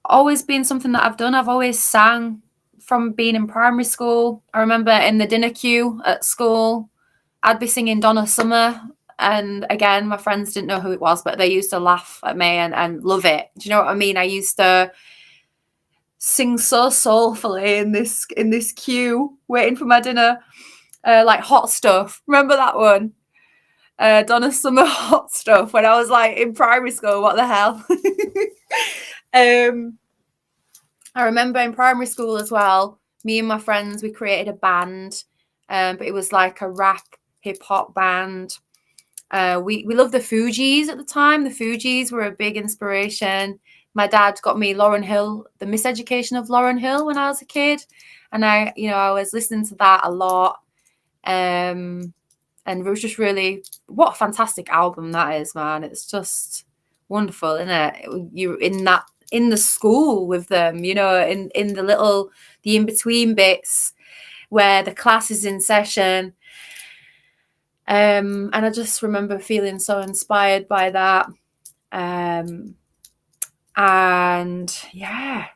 always been something that I've done. I've always sang from being in primary school. I remember in the dinner queue at school, I'd be singing Donna Summer. And again, my friends didn't know who it was, but they used to laugh at me and love it. Do you know what I mean? I used to sing so soulfully in this queue, waiting for my dinner. Like Hot Stuff. Remember that one? Donna Summer Hot Stuff, when I was like in primary school. What the hell? I remember in primary school as well, me and my friends, we created a band, but it was like a rap hip hop band. We loved the Fugees at the time. The Fugees were a big inspiration. My dad got me Lauryn Hill, The Miseducation of Lauryn Hill, when I was a kid, and I was listening to that a lot. And it was just really, what a fantastic album that is, man. It's just wonderful, isn't it? You're in the school with them, in the in-between bits where the class is in session. And I just remember feeling so inspired by that. And yeah,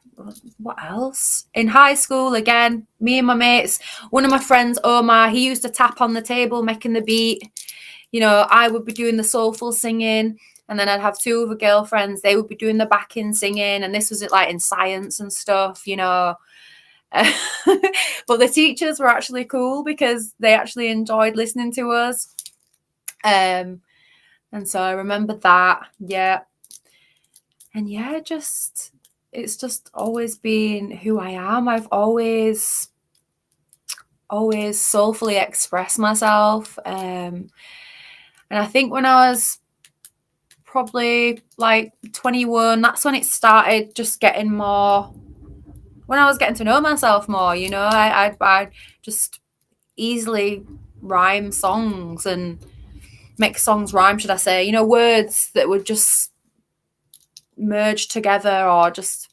what else? In high school, again, me and my mates, one of my friends, Omar, he used to tap on the table making the beat. I would be doing the soulful singing, and then I'd have two other girlfriends, they would be doing the backing singing, and this was it like in science and stuff. But the teachers were actually cool because they actually enjoyed listening to us. And so I remember that. Yeah. And yeah, it's just always been who I am. I've always soulfully expressed myself. And I think when I was probably like 21, that's when it started just getting more, when I was getting to know myself more, I'd just easily rhyme songs and make songs rhyme, should I say, words that would just merge together or just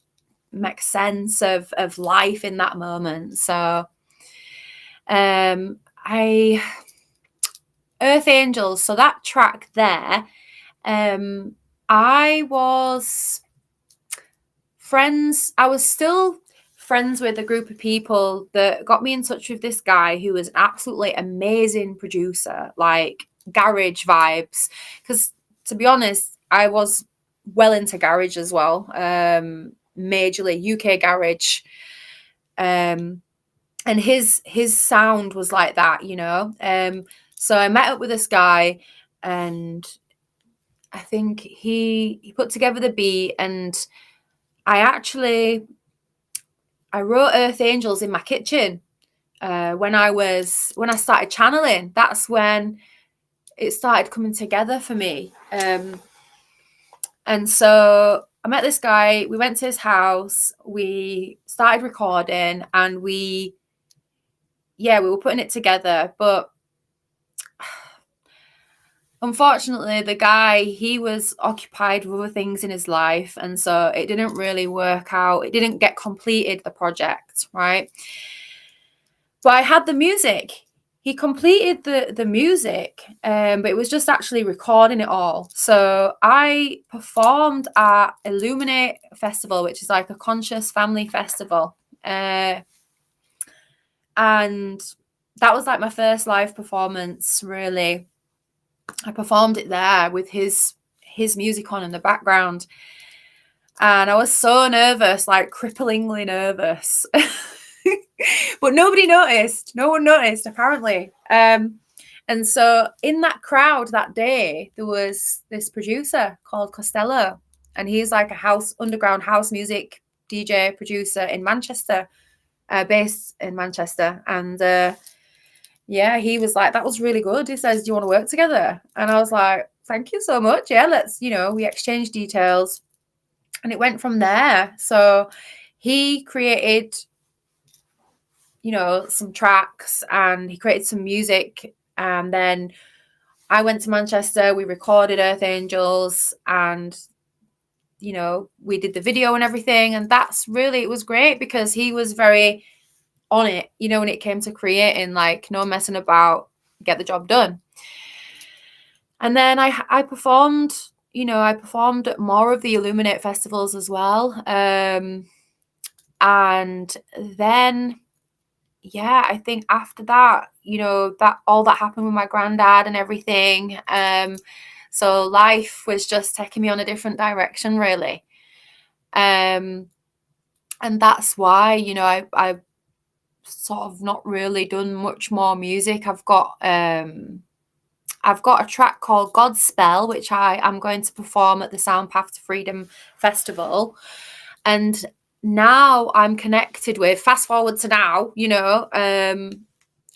make sense of life in that moment. So Earth Angels, so that track there, I was still friends with a group of people that got me in touch with this guy who was an absolutely amazing producer, like garage vibes, because to be honest, I was well into garage as well, majorly UK garage, and his sound was like that, so I met up with this guy, and I think he put together the beat, and I I wrote Earth Angels in my kitchen. When I started channeling, that's when it started coming together for me. And so I met this guy, we went to his house, we started recording, and we were putting it together. But unfortunately, the guy, he was occupied with other things in his life. And so it didn't really work out. It didn't get completed, the project, right? But I had the music. He completed the music, but it was just actually recording it all. So I performed at Illuminate Festival, which is like a conscious family festival. And that was like my first live performance, really. I performed it there with his music on in the background. And I was so nervous, like cripplingly nervous. But nobody noticed. No one noticed, apparently. And so in that crowd that day, there was this producer called Costello. And he's like a underground house music DJ producer in Manchester, based in Manchester. And he was like, that was really good. He says, do you want to work together? And I was like, thank you so much. Yeah, let's, we exchanged details. And it went from there. So he created, some tracks, and he created some music. And then I went to Manchester, we recorded Earth Angels, and, we did the video and everything. And it was great because he was very on it, when it came to creating, like no messing about, get the job done. And then I performed, I performed at more of the Illuminate festivals as well. And then, I think after that, that all that happened with my granddad and everything. So life was just taking me on a different direction, really. And that's why, I've sort of not really done much more music. I've got a track called Godspell, which I am going to perform at the SoundPath To Freedom Festival. And now I'm connected with, fast forward to now,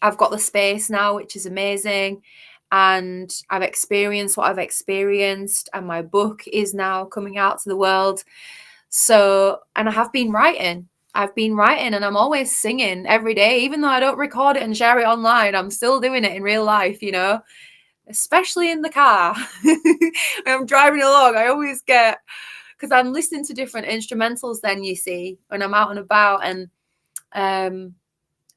I've got the space now, which is amazing. And I've experienced what I've experienced, and my book is now coming out to the world. So, and I have been writing. And I'm always singing every day, even though I don't record it and share it online. I'm still doing it in real life, especially in the car. When I'm driving along, I always get, because I'm listening to different instrumentals then, you see, when I'm out and about. And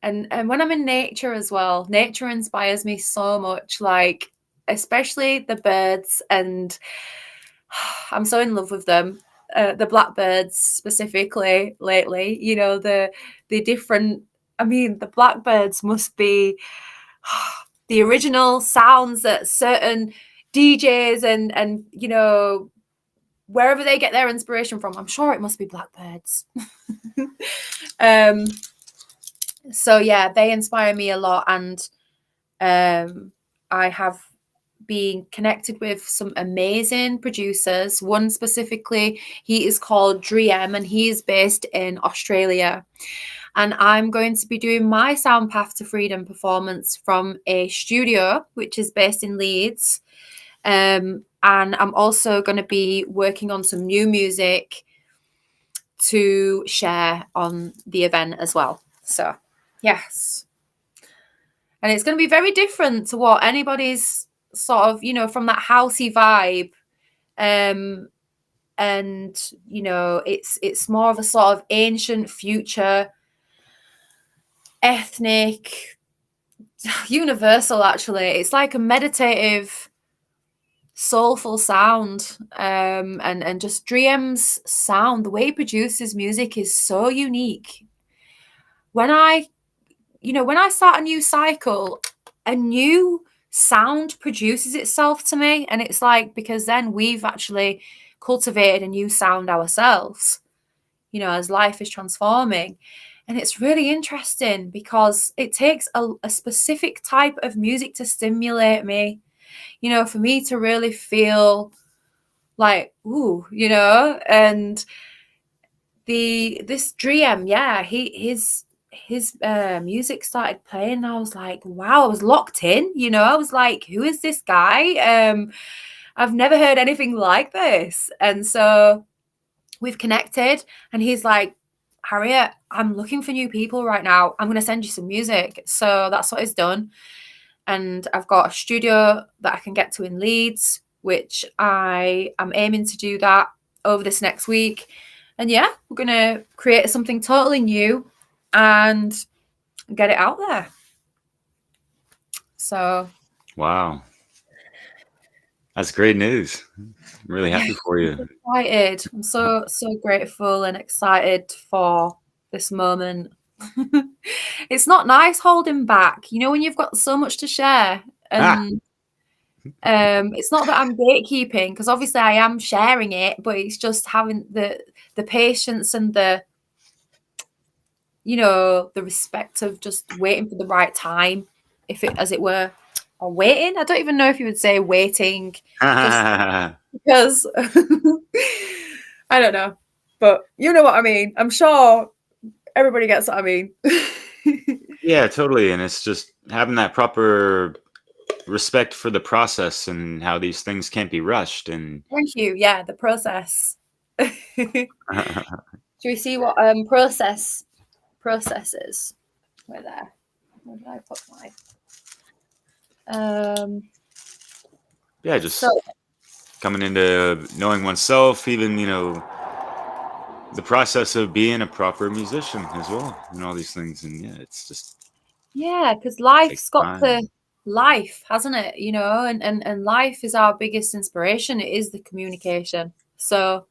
when I'm in nature as well, nature inspires me so much, like especially the birds. And I'm so in love with them. The blackbirds specifically lately, the different, the blackbirds must be the original sounds that certain DJs and wherever they get their inspiration from. I'm sure it must be blackbirds. So they inspire me a lot. And I have being connected with some amazing producers. One specifically, he is called Dream, and he is based in Australia. And I'm going to be doing my SoundPath To Freedom performance from a studio, which is based in Leeds. And I'm also going to be working on some new music to share on the event as well. So, yes. And it's going to be very different to what anybody's sort of, from that housey vibe. And, it's more of a sort of ancient future, ethnic, universal, actually. It's like a meditative, soulful sound. And just Dream's sound, the way he produces music is so unique. When I start a new cycle, a new sound produces itself to me. And it's like, because then we've actually cultivated a new sound ourselves, as life is transforming. And it's really interesting because it takes a specific type of music to stimulate me, for me to really feel like, ooh, and this Dream, yeah, his music started playing, and I was like, wow, I was locked in, you know. I was like, who is this guy? I've never heard anything like this. And so we've connected, and he's like, Harriet, I'm looking for new people right now. I'm going to send you some music. So that's what he's done. And I've got a studio that I can get to in Leeds, which I am aiming to do that over this next week. And yeah, we're going to create something totally new and get it out there. So. Wow. That's great news. I'm really happy for you. I'm excited. I'm so grateful and excited for this moment. It's not nice holding back, you know, when you've got so much to share. And it's not that I'm gatekeeping, because obviously I am sharing it, but it's just having the patience and the, you know, the respect of just waiting for the right time, if it, as it were, or waiting. I don't even know if you would say waiting, just because I don't know, but you know what I mean. I'm sure everybody gets what I mean. Yeah, totally. And it's just having that proper respect for the process and how these things can't be rushed. And Thank you. Yeah, the process. Do we see what processes? Where there? Where did I put my? Yeah, just coming into knowing oneself, even, you know, the process of being a proper musician as well, and all these things. And yeah, it's just, yeah, because life's got the life, hasn't it? You know, and life is our biggest inspiration. It is the communication. So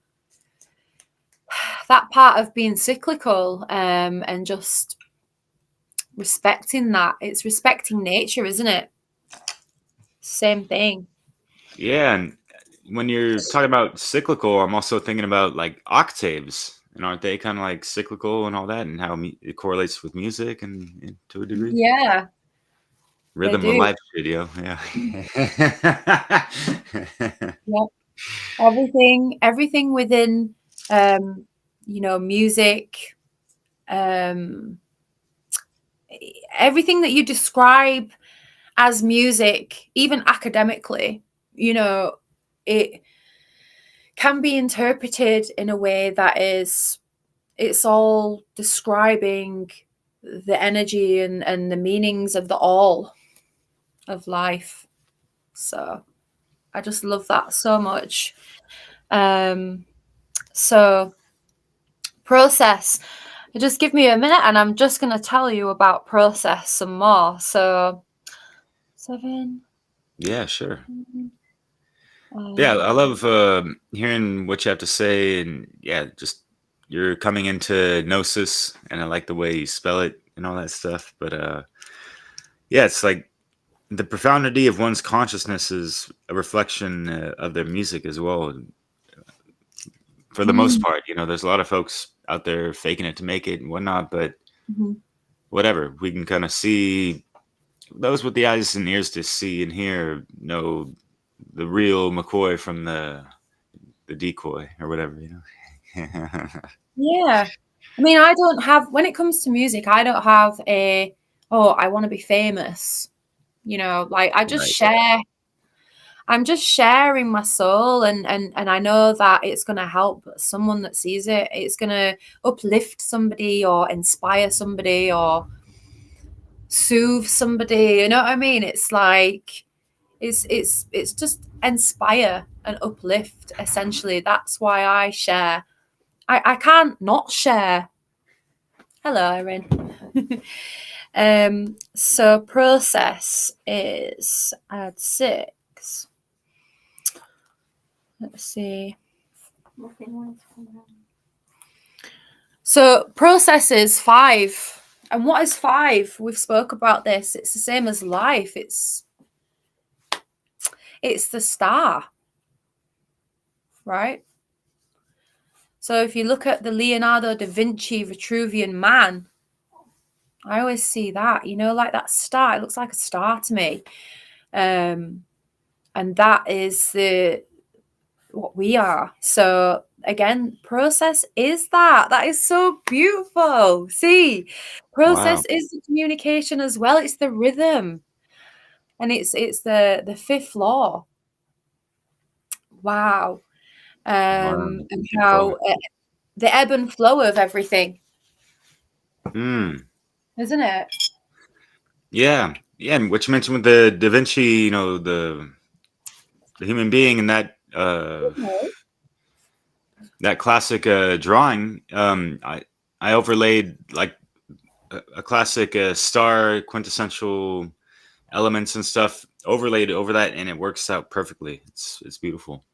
that part of being cyclical, and just respecting that, it's respecting nature, isn't it? Same thing. Yeah, and when you're talking about cyclical, I'm also thinking about like octaves, and aren't they kind of like cyclical and all that, and how it correlates with music and to a degree? Yeah, Rhythm of life video. Yeah. Yeah. Everything within, you know, music, everything that you describe as music, even academically, you know, it can be interpreted in a way that is, it's all describing the energy and the meanings of the all of life. So I just love that so much. So process. Just give me a minute, and I'm just going to tell you about process some more. So 7. Yeah, sure. Yeah, I love hearing what you have to say, and yeah, just you're coming into gnosis, and I like the way you spell it and all that stuff. But yeah, it's like the profundity of one's consciousness is a reflection of their music as well. For the most part, you know, there's a lot of folks out there faking it to make it and whatnot, but whatever, we can kind of see, those with the eyes and ears to see and hear know the real McCoy from the decoy or whatever, you know. Yeah. I mean, I don't have, when it comes to music, I don't have a, oh, I want to be famous. You know, like I just share. I'm just sharing my soul, and I know that it's going to help someone that sees it. It's going to uplift somebody or inspire somebody or soothe somebody. You know what I mean? It's like it's just inspire and uplift. Essentially, that's why I share. I can't not share. Hello, Erin. So process is add 6. Let's see. So process is 5. And what is 5? We've spoke about this. It's the same as life. It's the star, right? So if you look at the Leonardo da Vinci Vitruvian Man, I always see that, you know, like that star. It looks like a star to me. And that is what we are. So again, process is that is so beautiful. See, process Wow. is the communication as well. It's the rhythm, and it's the fifth law. Wow. Wow. And Beautiful. how the ebb and flow of everything, Mm. isn't it? Yeah. Yeah. And what you mentioned with the Da Vinci, the human being and that classic drawing, I overlaid like a classic star quintessential elements and stuff overlaid over that, and it works out perfectly. It's beautiful.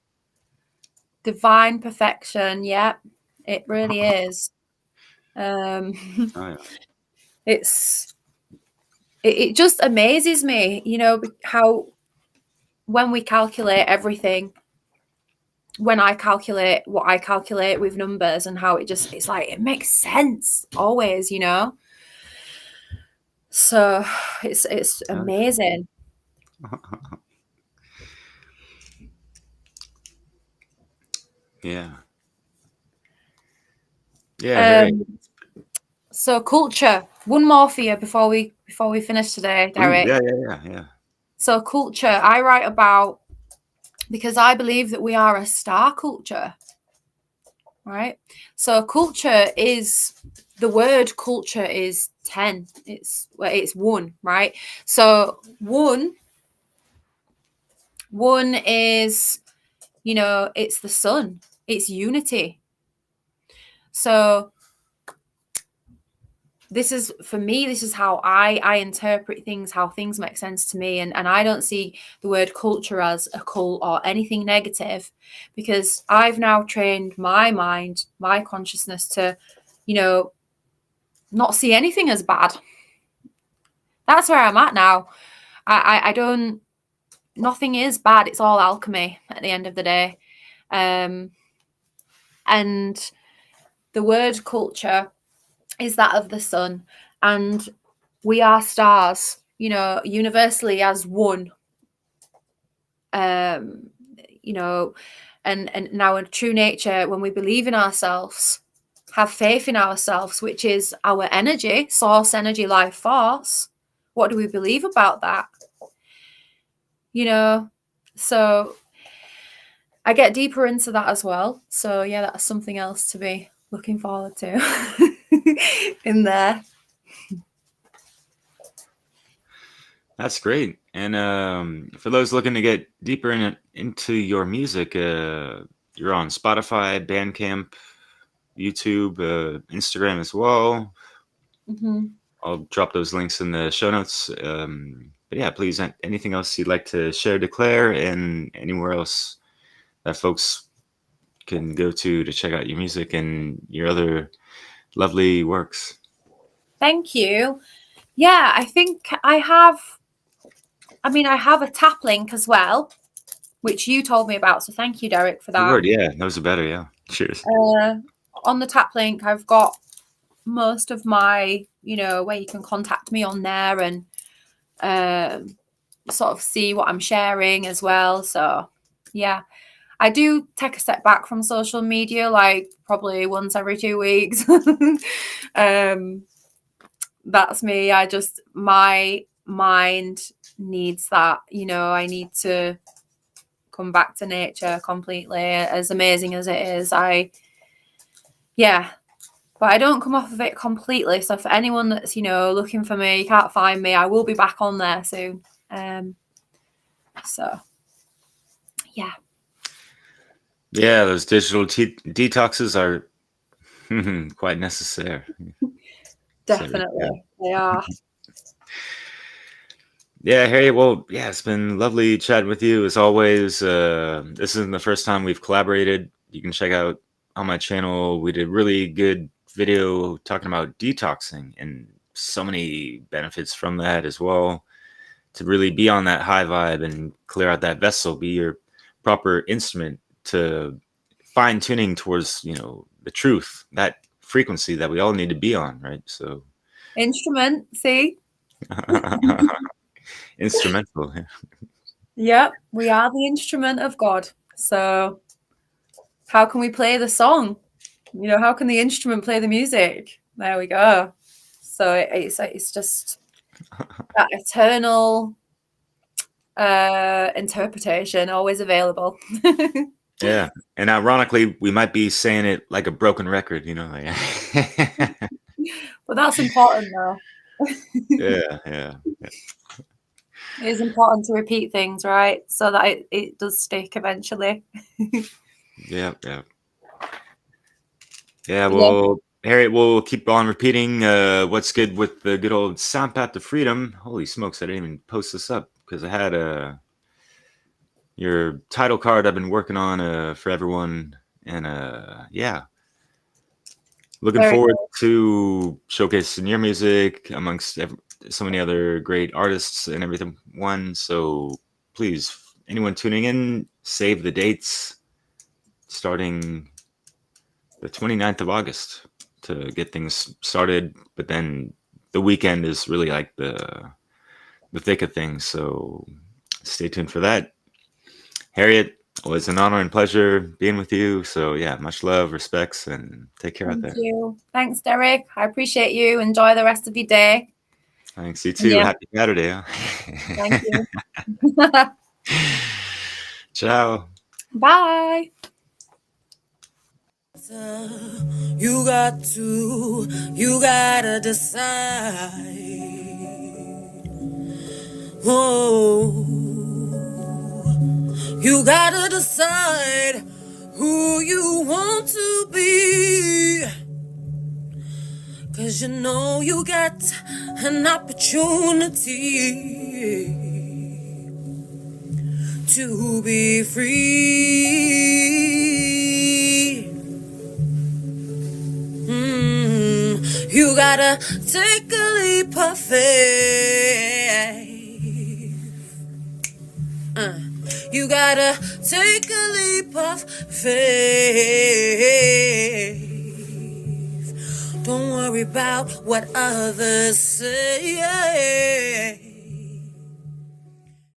Divine perfection. Yeah, it really is. Um, Oh, yeah. it just amazes me, how when we calculate everything, when I calculate what I calculate with numbers, and how it's like it makes sense always, So it's Oh, amazing. yeah. Yeah, Harry. So culture. One more for you before we finish today, Ooh, Derek. yeah. So culture, I write about, because I believe that we are a star culture, right? So culture is, the word culture is 10. It's 1, right? So one is, it's the sun. It's unity. So this is, for me, this is how I interpret things, how things make sense to me. And I don't see the word culture as a cult or anything negative, because I've now trained my mind, my consciousness to, not see anything as bad. That's where I'm at now. I don't, nothing is bad. It's all alchemy at the end of the day. And the word culture is that of the sun, and we are stars, universally as one. And now in true nature, when we believe in ourselves, have faith in ourselves, which is our energy, source energy, life force, what do we believe about that? So I get deeper into that as well. So yeah, that's something else to be looking forward to in there. That's great. And for those looking to get deeper into your music, you're on Spotify, Bandcamp, YouTube, Instagram as well. Mm-hmm. I'll drop those links in the show notes. But yeah, please, anything else you'd like to share, declare, and anywhere else that folks can go to check out your music and your other lovely works. Thank you. Yeah, I think I have a tap link as well, which you told me about. So thank you, Derek, for Good that. word. Yeah, those are better. Yeah. Cheers. On the tap link, I've got most of my, where you can contact me on there, and sort of see what I'm sharing as well. So yeah, I do take a step back from social media, like probably once every 2 weeks. That's me. My mind needs that, I need to come back to nature completely, as amazing as it is. But I don't come off of it completely. So for anyone that's, looking for me, you can't find me, I will be back on there soon. So yeah. Yeah, those digital detoxes are quite necessary. Definitely. They are. Yeah, Harriet. Well, yeah, it's been lovely chatting with you as always. This isn't the first time we've collaborated. You can check out on my channel. We did really good video talking about detoxing and so many benefits from that as well. To really be on that high vibe and clear out that vessel, be your proper instrument to fine tuning towards, the truth, that frequency that we all need to be on, right? So Instrument, see? instrumental. Yep, we are the instrument of God. So how can we play the song? You know, how can the instrument play the music? There we go. So it's just that eternal interpretation, always available. Yeah, and ironically, we might be saying it like a broken record, you know. But that's important, though. Yeah. It is important to repeat things, right? So that it does stick eventually. Yeah. Well, Harriet, we'll keep on repeating what's good with the good old SoundPath To Freedom. Holy smokes, I didn't even post this up because I had your title card I've been working on for everyone. And yeah, looking forward to showcasing your music amongst so many other great artists and everything. So please, anyone tuning in, save the dates starting the 29th of August to get things started. But then the weekend is really like the thick of things. So stay tuned for that. Harriet, always an honor and pleasure being with you. So yeah, much love, respects, and take care out there. Thank you. Thanks, Derek. I appreciate you. Enjoy the rest of your day. Thanks. You too. Yeah. Happy Saturday. Huh? Thank you. Ciao. Bye. You gotta decide. Oh, you gotta decide who you want to be. 'Cause you know you got an opportunity to be free. You gotta take a leap of faith. You gotta take a leap of faith. Don't worry about what others say.